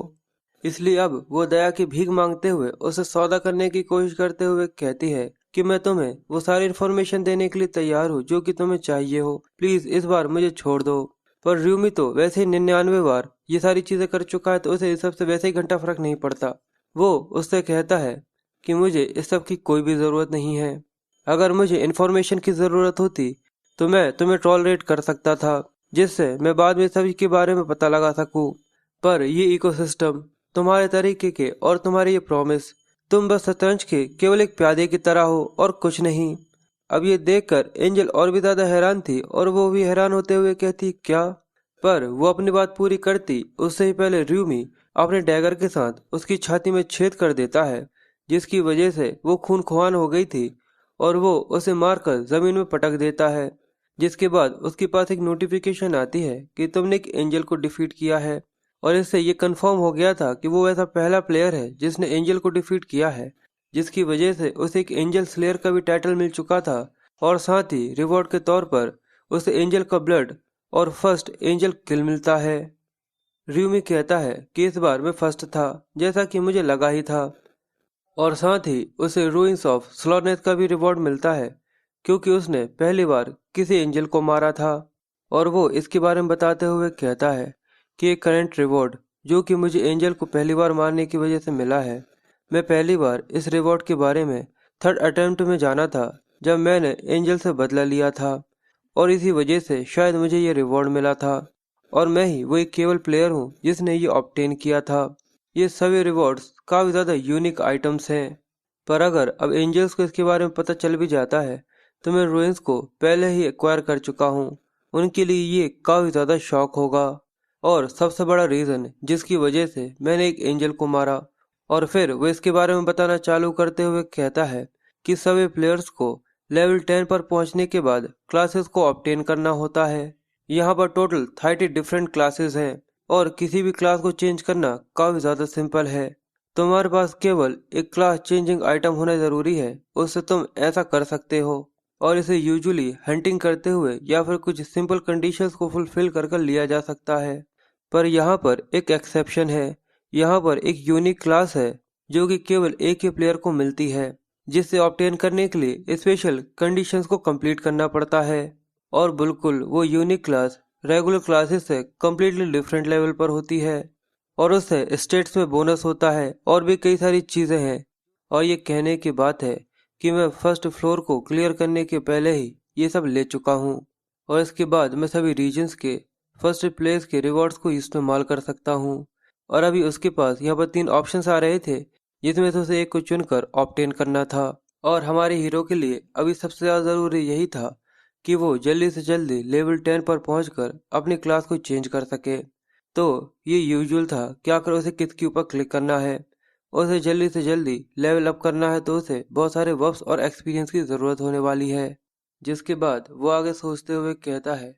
इसलिए अब वो दया की भीख मांगते हुए उसे सौदा करने की कोशिश करते हुए कहती है कि मैं तुम्हें वो सारी इन्फॉर्मेशन देने के लिए तैयार हूँ जो कि तुम्हें चाहिए हो, प्लीज इस बार मुझे छोड़ दो। पर र्यूमी तो वैसे ही 99 बार ये सारी चीजें कर चुका है, तो उसे इस सब से वैसे ही घंटा फर्क नहीं पड़ता। वो उससे कहता है कि मुझे इस सब की कोई भी जरूरत नहीं है। अगर मुझे इन्फॉर्मेशन की जरूरत होती तो मैं तुम्हें टॉलरेट कर सकता था, जिससे मैं बाद में सभी के बारे में पता लगा सकूं। पर ये इकोसिस्टम, तुम्हारे तरीके के और तुम्हारी ये प्रॉमिस, तुम बस शतरंज के केवल एक प्यादे की तरह हो और कुछ नहीं। अब ये देखकर एंजल और भी ज्यादा हैरान थी और वो भी हैरान होते हुए कहती क्या? पर वो अपनी बात पूरी करती उससे ही पहले र्यूमी अपने डैगर के साथ उसकी छाती में छेद कर देता है, जिसकी वजह से वो खून खुआन हो गई थी और वो उसे मारकर जमीन में पटक देता है। जिसके बाद उसके पास एक नोटिफिकेशन आती है कि तुमने एक एंजल को डिफीट किया है, और इससे ये कंफर्म हो गया था कि वो ऐसा पहला प्लेयर है जिसने एंजल को डिफीट किया है, जिसकी वजह से उसे एक एंजल स्लेयर का भी टाइटल मिल चुका था और साथ ही रिवॉर्ड के तौर पर उसे एंजल का ब्लड और फर्स्ट एंजल किल मिलता है। र्यूमी कहता है कि इस बार मैं फर्स्ट था, जैसा कि मुझे लगा ही था, और साथ ही उसे रूइंस ऑफ स्लोनेस का भी रिवॉर्ड मिलता है, क्योंकि उसने पहली बार किसी एंजल को मारा था। और वो इसके बारे में बताते हुए कहता है कि एक करंट रिवॉर्ड जो कि मुझे एंजल को पहली बार मारने की वजह से मिला है, मैं पहली बार इस रिवॉर्ड के बारे में थर्ड अटेम्प्ट में जाना था जब मैंने एंजल से बदला लिया था, और इसी वजह से शायद मुझे ये रिवॉर्ड मिला था, और मैं ही वो एक केवल प्लेयर हूँ जिसने ये ऑब्टेन किया था। ये सभी रिवॉर्ड्स काफी ज्यादा यूनिक आइटम्स हैं। पर अगर अब एंजल्स को इसके बारे में पता चल भी जाता है तो मैं रूइंस को पहले ही एक्वायर कर चुका हूँ, उनके लिए ये काफी ज्यादा शॉक होगा। और सबसे बड़ा रीजन जिसकी वजह से मैंने एक एंजल को मारा। और फिर वो इसके बारे में बताना चालू करते हुए कहता है कि सभी प्लेयर्स को लेवल 10 पर पहुंचने के बाद क्लासेस को ऑब्टेन करना होता है। यहाँ पर टोटल 30 डिफरेंट क्लासेस हैं और किसी भी क्लास को चेंज करना काफी ज्यादा सिंपल है। तुम्हारे पास केवल एक क्लास चेंजिंग आइटम होना जरूरी है, उससे तुम ऐसा कर सकते हो, और इसे यूजुअली हंटिंग करते हुए या फिर कुछ सिंपल कंडीशंस को फुलफिल कर लिया जा सकता है। पर यहाँ पर एक एक्सेप्शन है। यहाँ पर एक यूनिक क्लास है जो कि केवल एक ही प्लेयर को मिलती है, जिसे ऑब्टेन करने के लिए स्पेशल कंडीशंस को कंप्लीट करना पड़ता है। और बिल्कुल वो यूनिक क्लास रेगुलर क्लासेस से कम्प्लीटली डिफरेंट लेवल पर होती है, और उससे स्टेट्स में बोनस होता है और भी कई सारी चीजें हैं। और ये कहने की बात है कि मैं फर्स्ट फ्लोर को क्लियर करने के पहले ही ये सब ले चुका हूँ, और इसके बाद मैं सभी रीजन्स के फर्स्ट प्लेस के रिवॉर्ड्स को इस्तेमाल कर सकता हूँ। और अभी उसके पास यहाँ पर 3 ऑप्शंस आ रहे थे जिसमें से उसे एक को चुनकर ऑब्टेन करना था, और हमारे हीरो के लिए अभी सबसे ज्यादा जरूरी यही था कि वो जल्दी से जल्दी लेवल 10 पर पहुंचकर अपनी क्लास को चेंज कर सके। तो ये यूजुअल था कि आखिर उसे किसके ऊपर क्लिक करना है। उसे जल्दी से जल्दी लेवल अप करना है तो उसे बहुत सारे वर्ब्स और एक्सपीरियंस की जरूरत होने वाली है। जिसके बाद वो आगे सोचते हुए कहता है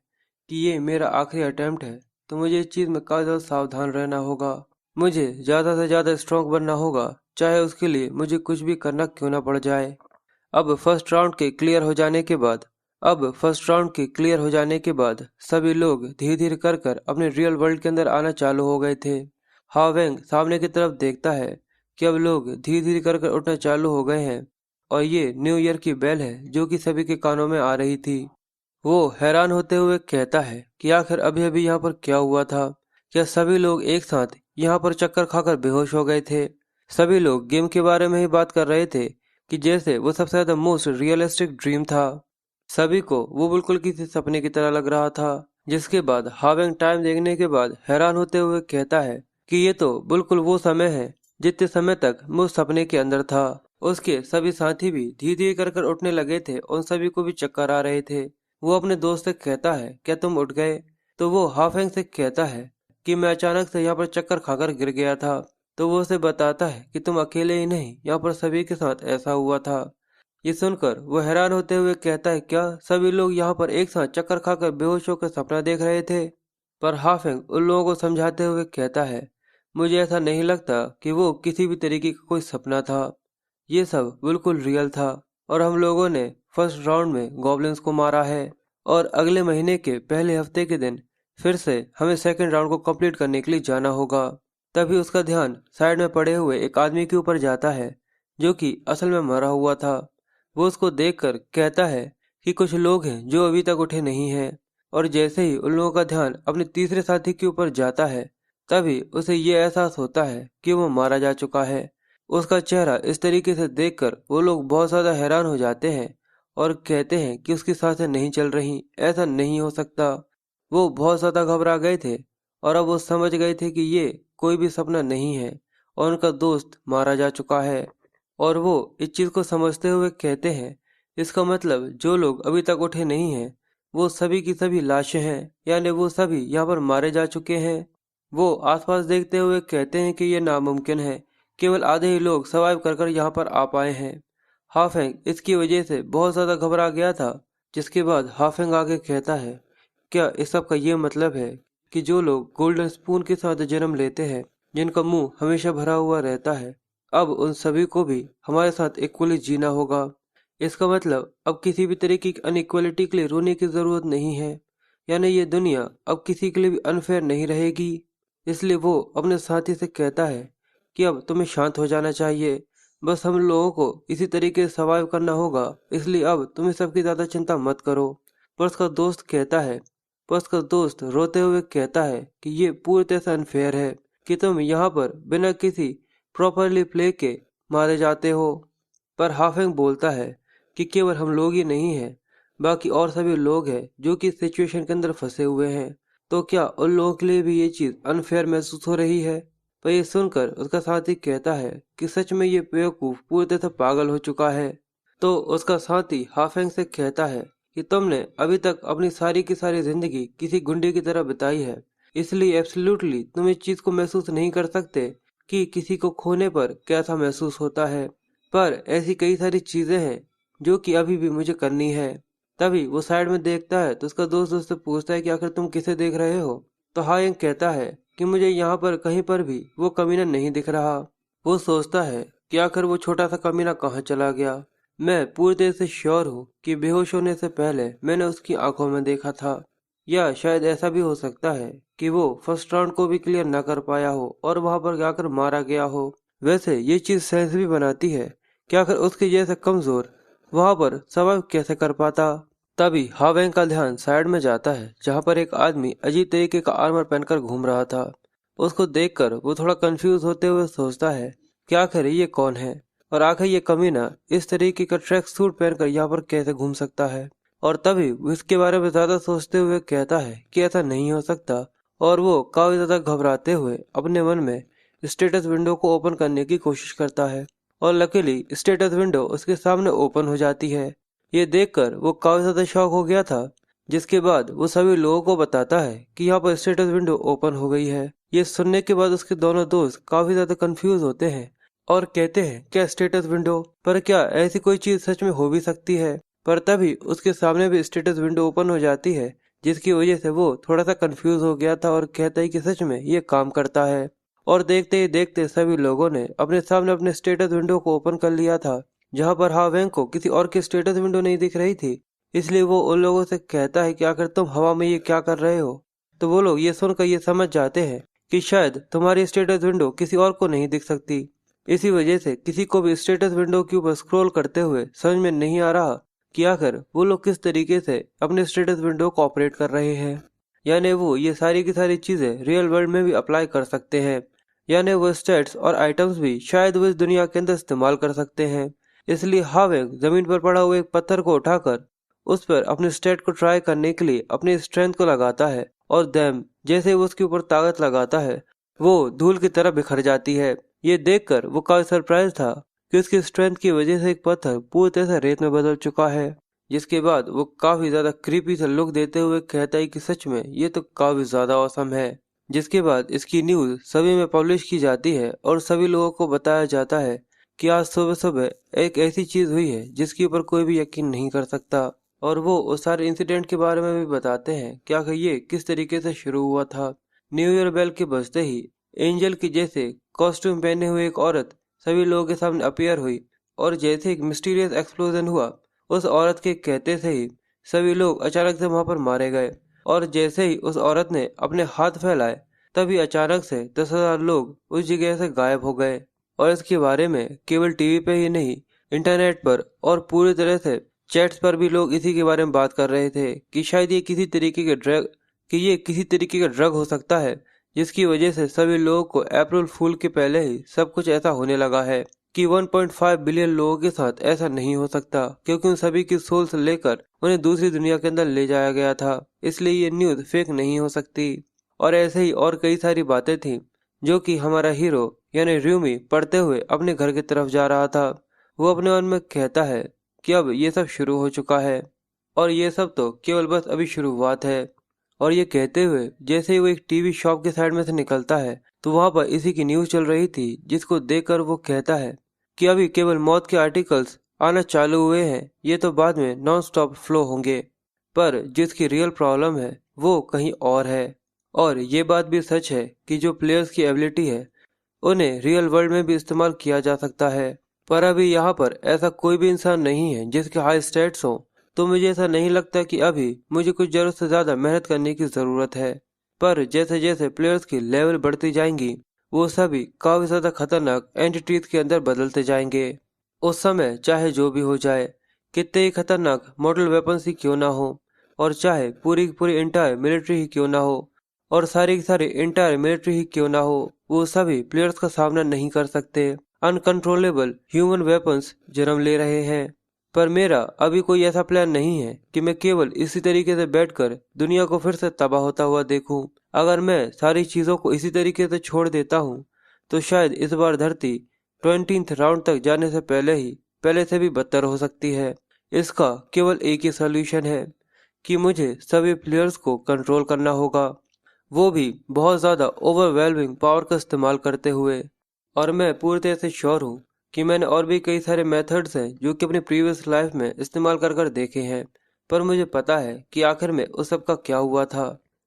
कि ये मेरा आखिरी अटेम्प्ट है, तो मुझे इस चीज में काफी ज्यादा सावधान रहना होगा। मुझे ज़्यादा से ज़्यादा स्ट्रॉन्ग बनना होगा, चाहे उसके लिए मुझे कुछ भी करना क्यों ना पड़ जाए। अब फर्स्ट राउंड के क्लियर हो जाने के बाद सभी लोग धीरे धीरे कर कर अपने रियल वर्ल्ड के अंदर आना चालू हो गए थे। हावेंग सामने की तरफ देखता है कि अब लोग धीरे धीरे कर कर उठना चालू हो गए हैं और ये न्यू ईयर की बेल है जो कि सभी के कानों में आ रही थी। वो हैरान होते हुए कहता है कि आखिर अभी अभी यहाँ पर क्या हुआ था। क्या सभी लोग एक साथ यहाँ पर चक्कर खाकर बेहोश हो गए थे। सभी लोग गेम के बारे में ही बात कर रहे थे कि जैसे वो सबसे ज्यादा मोस्ट रियलिस्टिक ड्रीम था। सभी को वो बिल्कुल किसी सपने की तरह लग रहा था। जिसके बाद हावेंग टाइम देखने के बाद हैरान होते हुए कहता है कि ये तो बिल्कुल वो समय है जितने समय तक मैं उस सपने के अंदर था। उसके सभी साथी भी धीरे धीरे कर कर उठने लगे थे और उन सभी को भी चक्कर आ रहे थे। वो अपने दोस्त से कहता है, क्या तुम उठ गए? तो वो हाफेंग से कहता है कि मैं अचानक से यहाँ पर चक्कर खाकर गिर गया था। तो वो उसे बताता है कि तुम अकेले ही नहीं, यहाँ पर सभी के साथ ऐसा हुआ था। ये सुनकर वो हैरान होते हुए कहता है, क्या सभी लोग यहाँ पर एक साथ चक्कर खाकर बेहोश होकर सपना देख रहे थे? पर हाफेंग उन लोगों को समझाते हुए कहता है, मुझे ऐसा नहीं लगता कि वो किसी भी तरीके का कोई सपना था। ये सब बिल्कुल रियल था और हम लोगों ने फर्स्ट राउंड में गॉब्लिन्स को मारा है और अगले महीने के पहले हफ्ते के दिन फिर से हमें सेकंड राउंड को कंप्लीट करने के लिए जाना होगा। तभी उसका ध्यान साइड में पड़े हुए एक आदमी के ऊपर जाता है जो कि असल में मरा हुआ था। वो उसको देखकर कहता है कि कुछ लोग हैं जो अभी तक उठे नहीं हैं। और जैसे ही उन लोगों का ध्यान अपने तीसरे साथी के ऊपर जाता है तभी उसे ये एहसास होता है कि वो मारा जा चुका है। उसका चेहरा इस तरीके से देखकर वो लोग बहुत ज्यादा हैरान हो जाते हैं और कहते हैं कि उसकी सांसें नहीं चल रही, ऐसा नहीं हो सकता। वो बहुत ज्यादा घबरा गए थे और अब वो समझ गए थे कि ये कोई भी सपना नहीं है और उनका दोस्त मारा जा चुका है। और वो इस चीज को समझते हुए कहते हैं, इसका मतलब जो लोग अभी तक उठे नहीं हैं वो सभी की सभी लाशें हैं, यानी वो सभी यहाँ पर मारे जा चुके हैं। वो आसपास देखते हुए कहते हैं कि ये नामुमकिन है, केवल आधे ही लोग सर्वाइव कर कर यहाँ पर आ पाए हैं। हाफेंग इसकी वजह से बहुत ज्यादा घबरा गया था। जिसके बाद हाफेंग आगे कहता है, क्या इस सब का ये मतलब है कि जो लोग गोल्डन स्पून के साथ जन्म लेते हैं, जिनका मुंह हमेशा भरा हुआ रहता है, अब उन सभी को भी हमारे साथ इक्वली जीना होगा। इसका मतलब अब किसी भी तरीके की अनइक्वलिटी के लिए रोने की जरूरत नहीं है, यानी ये दुनिया अब किसी के लिए भी अनफेयर नहीं रहेगी। इसलिए वो अपने साथी से कहता है कि अब तुम्हें शांत हो जाना चाहिए, बस हम लोगों को इसी तरीके से सर्वाइव करना होगा, इसलिए अब तुम्हें सबकी ज्यादा चिंता मत करो। पर उसका दोस्त रोते हुए कहता है कि ये पूरी तरह से अनफेयर है कि तुम यहाँ पर बिना किसी प्रॉपरली प्ले के मारे जाते हो। पर हाफिंग बोलता है कि केवल हम लोग ही नहीं हैं, बाकी और सभी लोग हैं जो कि सिचुएशन के अंदर फंसे हुए हैं। तो क्या उन लोगों के लिए भी ये चीज अनफेयर महसूस हो रही है? पर ये सुनकर उसका साथी कहता है कि सच में ये बेवकूफ पूरी तरह से पागल हो चुका है। तो उसका साथी हाफेंग से कहता है कि तुमने अभी तक अपनी सारी की सारी जिंदगी किसी गुंडे की तरह बिताई है, इसलिए एब्सोल्युटली तुम इस चीज को महसूस नहीं कर सकते कि किसी को खोने पर कैसा महसूस होता है। पर ऐसी कई सारी चीजें हैं जो कि अभी भी मुझे करनी है। तभी वो साइड में देखता है तो उसका दोस्त उससे पूछता है कि आखिर तुम किसे देख रहे हो? तो हायंग कहता है कि मुझे यहाँ पर कहीं पर भी वो कमीना नहीं दिख रहा। वो सोचता है कि आखिर वो छोटा सा कमीना कहाँ चला गया। मैं पूरी तरह से श्योर हूँ कि बेहोश होने से पहले मैंने उसकी आंखों में देखा था। या शायद ऐसा भी हो सकता है कि वो फर्स्ट राउंड को भी क्लियर ना कर पाया हो और वहां पर जाकर मारा गया हो। वैसे ये चीज सेंस भी बनाती है कि आखिर उसके जैसे कमजोर वहां पर सर्वाइव कैसे कर पाता। तभी हावेंग का ध्यान साइड में जाता है जहां पर एक आदमी अजीब तरीके का आर्मर पहनकर घूम रहा था। उसको देखकर वो थोड़ा कंफ्यूज होते हुए सोचता है कि आखिर ये कौन है और आखिर ये कमीना इस तरीके का ट्रैक सूट पहनकर यहाँ पर कैसे घूम सकता है। और तभी वो इसके बारे में ज्यादा सोचते हुए कहता है कि ऐसा नहीं हो सकता और वो काफी ज्यादा घबराते हुए अपने मन में स्टेटस विंडो को ओपन करने की कोशिश करता है और लकीली स्टेटस विंडो उसके सामने ओपन हो जाती है। ये देखकर वो काफी ज्यादा शॉक हो गया था। जिसके बाद वो सभी लोगों को बताता है कि यहाँ पर स्टेटस विंडो ओपन हो गई है। ये सुनने के बाद उसके दोनों दोस्त काफी ज्यादा कंफ्यूज होते हैं और कहते हैं, क्या स्टेटस विंडो? पर क्या ऐसी कोई चीज सच में हो भी सकती है? पर तभी उसके सामने भी स्टेटस विंडो ओपन हो जाती है जिसकी वजह से वो थोड़ा सा कंफ्यूज हो गया था और कहता है कि सच में ये काम करता है। और देखते ही देखते सभी लोगों ने अपने सामने अपने स्टेटस विंडो को ओपन कर लिया था, जहाँ पर हावेंग को किसी और की स्टेटस विंडो नहीं दिख रही थी। इसलिए वो उन लोगों से कहता है कि आखिर तुम हवा में ये क्या कर रहे हो। तो वो लोग ये सुनकर ये समझ जाते हैं कि शायद तुम्हारी स्टेटस विंडो किसी और को नहीं दिख सकती। इसी वजह से किसी को भी स्टेटस विंडो के ऊपर स्क्रॉल करते हुए समझ में नहीं आ रहा कि आखिर वो लोग किस तरीके से अपने स्टेटस विंडो को ऑपरेट कर रहे हैं। यानी वो ये सारी की सारी चीजें रियल वर्ल्ड में भी अप्लाई कर सकते हैं। यानी वो स्टेट्स और आइटम्स भी शायद वो इस दुनिया के अंदर इस्तेमाल कर सकते हैं। इसलिए हावेंग जमीन पर पड़ा हुआ एक पत्थर को उठाकर उस पर अपने स्टेट को ट्राई करने के लिए अपनी स्ट्रेंथ को लगाता है, और दैम जैसे ही वो उसके ऊपर ताकत लगाता है वो धूल की तरह बिखर जाती है। ये देखकर वो काफी सरप्राइज था कि उसकी स्ट्रेंथ की वजह से एक पत्थर पूरी तरह से रेत में बदल चुका है। जिसके बाद वो काफी ज्यादा क्रीपी सा लुक देते हुए कहता है कि सच में ये तो काफी ज्यादा औसम है। जिसके बाद इसकी न्यूज सभी में पब्लिश की जाती है और सभी लोगों को बताया जाता है कि आज सुबह सुबह एक ऐसी चीज हुई है जिसके ऊपर कोई भी यकीन नहीं कर सकता। और वो उस सारे इंसिडेंट के बारे में भी बताते हैं कि आखिर ये किस तरीके से शुरू हुआ था। न्यू ईयर बेल के बजते ही एंजल की जैसे कॉस्ट्यूम पहने हुए एक औरत सभी लोगों के सामने अपीयर हुई, और जैसे एक मिस्टीरियस एक्सप्लोजन हुआ उस औरत के कहते से ही सभी लोग अचानक से वहां पर मारे गए। और जैसे ही उस औरत ने अपने हाथ फैलाए तभी अचानक से 10,000 लोग उस जगह से गायब हो गए। और इसके बारे में केवल टीवी पे ही नहीं, इंटरनेट पर और पूरी तरह से चैट्स पर भी लोग इसी के बारे में बात कर रहे थे कि शायद ये किसी तरीके का ड्रग हो सकता है, जिसकी वजह से सभी लोगों को अप्रैल फूल के पहले ही सब कुछ ऐसा होने लगा है कि 1.5 बिलियन लोगों के साथ ऐसा नहीं हो सकता, क्योंकि उन सभी की सोल्स लेकर उन्हें दूसरी दुनिया के अंदर ले जाया गया था। इसलिए ये न्यूज फेक नहीं हो सकती। और ऐसे ही और कई सारी बातें थी जो कि हमारा हीरो यानी र्यूमी पढ़ते हुए अपने घर की तरफ जा रहा था। वो अपने मन में कहता है कि अब ये सब शुरू हो चुका है और ये सब तो केवल बस अभी शुरुआत है। और ये कहते हुए जैसे ही वो एक टीवी शॉप के साइड में से निकलता है तो वहां पर इसी की न्यूज चल रही थी, जिसको देखकर वो कहता है कि अभी केवल मौत के आर्टिकल्स आना चालू हुए हैं, ये तो बाद में नॉन स्टॉप फ्लो होंगे। पर जिसकी रियल प्रॉब्लम है वो कहीं और है। और ये बात भी सच है कि जो प्लेयर्स की एबिलिटी है उन्हें रियल वर्ल्ड में भी इस्तेमाल किया जा सकता है। पर अभी यहाँ पर ऐसा कोई भी इंसान नहीं है जिसके हाई स्टेट्स हो, तो मुझे ऐसा नहीं लगता कि अभी मुझे कुछ जरूरत से ज्यादा मेहनत करने की जरूरत है। पर जैसे जैसे प्लेयर्स की लेवल बढ़ती जाएंगी वो सभी काफी ज्यादा खतरनाक एंटिटीज के अंदर बदलते जाएंगे। उस समय चाहे जो भी हो जाए, कितने ही खतरनाक मॉडल वेपन्स ही क्यों ना हो, और चाहे पूरी की पूरी इंटायर मिलिट्री ही क्यों ना हो, और सारी की सारी इंटायर मिलिट्री ही क्यों ना हो, वो सभी प्लेयर्स का सामना नहीं कर सकते। अनकंट्रोलेबल ह्यूमन वेपन्स जन्म ले रहे हैं। पर मेरा अभी कोई ऐसा प्लान नहीं है कि मैं केवल इसी तरीके से बैठकर दुनिया को फिर से तबाह होता हुआ देखूं। अगर मैं सारी चीजों को इसी तरीके से छोड़ देता हूँ तो शायद इस बार धरती 20th राउंड तक जाने से पहले से भी बदतर हो सकती है। इसका केवल एक ही सोल्यूशन है कि मुझे सभी प्लेयर्स को कंट्रोल करना होगा, वो भी बहुत ज्यादा ओवरवेलमिंग पावर का इस्तेमाल करते हुए। और मैं पूरी तरह से श्योर हूँ कि मैंने और भी कई सारे मेथड्स हैं जो कि अपनी प्रीवियस लाइफ में इस्तेमाल कर कर देखे हैं, पर मुझे पता है कि आखिर में उस सब का क्या हुआ था।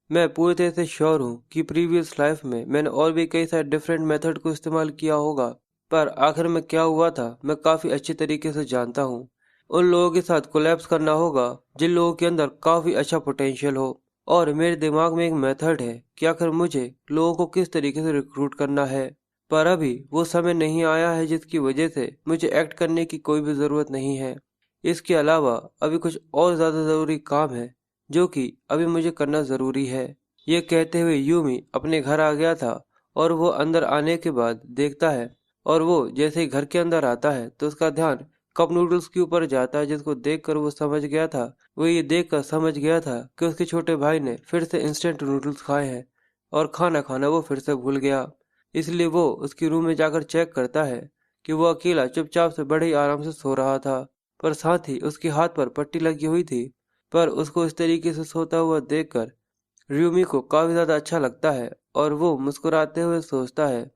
मैं पूरी तरह से श्योर हूँ कि प्रीवियस लाइफ में मैंने और भी कई सारे डिफरेंट मेथड को इस्तेमाल किया होगा, पर आखिर में क्या हुआ था मैं काफी अच्छी तरीके से जानता हूँ। उन लोगों के साथ कोलैप्स करना होगा जिन लोगों के अंदर काफी अच्छा पोटेंशियल हो। और मेरे दिमाग में एक मेथड है कि आखिर मुझे लोगों को किस तरीके से रिक्रूट करना है। पर अभी वो समय नहीं आया है जिसकी वजह से मुझे एक्ट करने की कोई भी जरूरत नहीं है। इसके अलावा अभी कुछ और ज्यादा जरूरी काम है जो कि अभी मुझे करना जरूरी है। ये कहते हुए यूमी अपने घर आ गया था, और वो अंदर आने के बाद देखता है, और वो जैसे ही घर के अंदर आता है तो उसका ध्यान कप नूडल्स के ऊपर जाता है, जिसको देखकर वो समझ गया था, वो ये देखकर समझ गया था कि उसके छोटे भाई ने फिर से इंस्टेंट नूडल्स खाए हैं और खाना खाना वो फिर से भूल गया। इसलिए वो उसके रूम में जाकर चेक करता है कि वो अकेला चुपचाप से बड़े ही आराम से सो रहा था, पर साथ ही उसके हाथ पर पट्टी लगी हुई थी। पर उसको इस तरीके से सोता हुआ देखकर र्यूमी को काफी ज्यादा अच्छा लगता है, और वो मुस्कुराते हुए सोचता है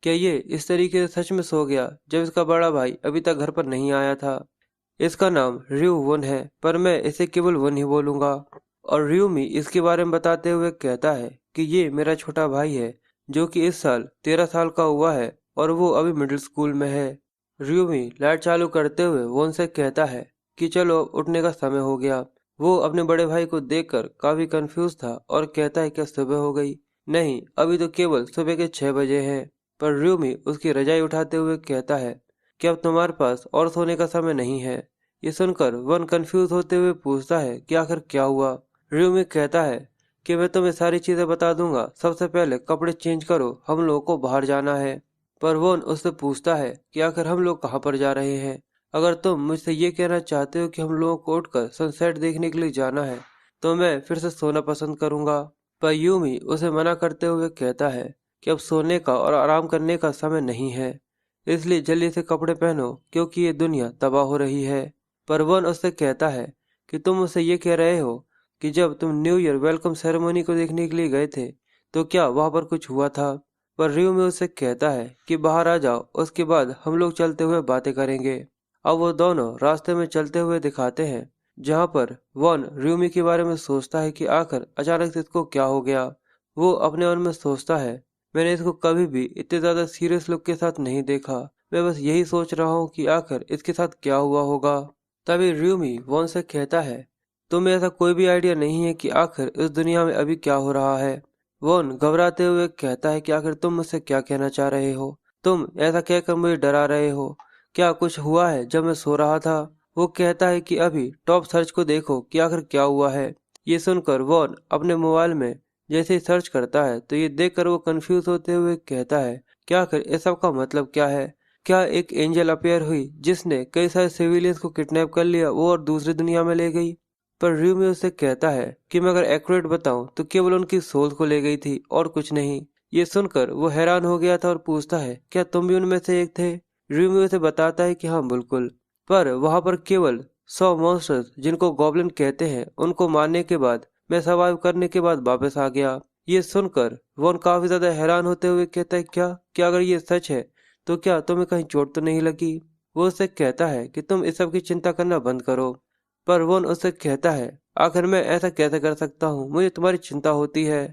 क्या ये इस तरीके से सच में सो गया जब इसका बड़ा भाई अभी तक घर पर नहीं आया था। इसका नाम र्यू वन है, पर मैं इसे केवल वन ही बोलूंगा। और र्यूमी इसके बारे में बताते हुए कहता है कि ये मेरा छोटा भाई है जो कि इस साल 13 साल का हुआ है और वो अभी मिडिल स्कूल में है। रियूमी लाइट चालू करते हुए वोन से कहता है कि चलो अब उठने का समय हो गया। वो अपने बड़े भाई को देखकर काफी कंफ्यूज था और कहता है क्या सुबह हो गई? नहीं, अभी तो केवल सुबह के 6 बजे हैं। पर रियूमी उसकी रजाई उठाते हुए कहता है कि अब तुम्हारे पास और सोने का समय नहीं है। ये सुनकर वन कंफ्यूज होते हुए पूछता है कि आखिर क्या हुआ। रियूमी कहता है कि मैं तुम्हें सारी चीजें बता दूंगा, सबसे पहले कपड़े चेंज करो, हम लोगों को बाहर जाना है। पर वोन उससे पूछता है कि आखिर हम लोग कहाँ पर जा रहे हैं? अगर तुम मुझसे ये कहना चाहते हो कि हम लोगों को उठकर सनसेट देखने के लिए जाना है तो मैं फिर से सोना पसंद करूंगा। पर यूमी उसे मना करते हुए कहता है कि अब सोने का और आराम करने का समय नहीं है, इसलिए जल्दी से कपड़े पहनो क्योंकि ये दुनिया तबाह हो रही है। पर वन उससे कहता है कि तुम मुझसे ये कह रहे हो कि जब तुम न्यू ईयर वेलकम सेरेमनी को देखने के लिए गए थे तो क्या वहां पर कुछ हुआ था? पर रियो में उससे कहता है कि बाहर आ जाओ, उसके बाद हम लोग चलते हुए बातें करेंगे। अब वो दोनों रास्ते में चलते हुए दिखाते हैं जहाँ पर वॉन रियूमी के बारे में सोचता है कि आखिर अचानक से इसको क्या हो गया। वो अपने मन में सोचता है मैंने इसको कभी भी इतने ज्यादा सीरियस लुक के साथ नहीं देखा। मैं बस यही सोच रहा हूँ कि आखिर इसके साथ क्या हुआ होगा। तभी रियूमी वॉन से कहता है तुम्हें ऐसा कोई भी आइडिया नहीं है कि आखिर इस दुनिया में अभी क्या हो रहा है? वॉन घबराते हुए कहता है कि आखिर तुम मुझसे क्या कहना चाह रहे हो? तुम ऐसा कहकर मुझे डरा रहे हो? क्या कुछ हुआ है जब मैं सो रहा था? वो कहता है कि अभी टॉप सर्च को देखो कि आखिर क्या हुआ है। ये सुनकर वॉन अपने मोबाइल में जैसे ही सर्च करता है तो ये देखकर वो कंफ्यूज होते हुए कहता है क्या आखिर इस सब का मतलब क्या है? क्या एक एंजल अपेयर हुई जिसने कई सारे सिविलियंस को किडनैप कर लिया वो और दूसरी दुनिया में ले गई? पर रियूमी उससे कहता है कि मैं अगर एक्यूरेट बताऊं तो केवल उनकी सोल को ले गई थी और कुछ नहीं। ये सुनकर वो हैरान हो गया था और पूछता है क्या तुम भी उनमें से एक थे? रियूमी उसे बताता है कि हाँ बिल्कुल। पर वहां पर केवल 100 मॉन्स्टर्स जिनको गॉब्लिन कहते हैं उनको मारने के बाद मैं सर्वाइव करने के बाद वापस आ गया। ये सुनकर वॉन काफी ज्यादा हैरान होते हुए कहता है क्या अगर ये सच है तो क्या तुम्हें कहीं चोट तो नहीं लगी? वो उससे कहता है कि तुम इस सब की चिंता करना बंद करो। पर वॉन उससे कहता है आखिर मैं ऐसा कैसे कर सकता हूँ, मुझे तुम्हारी चिंता होती है।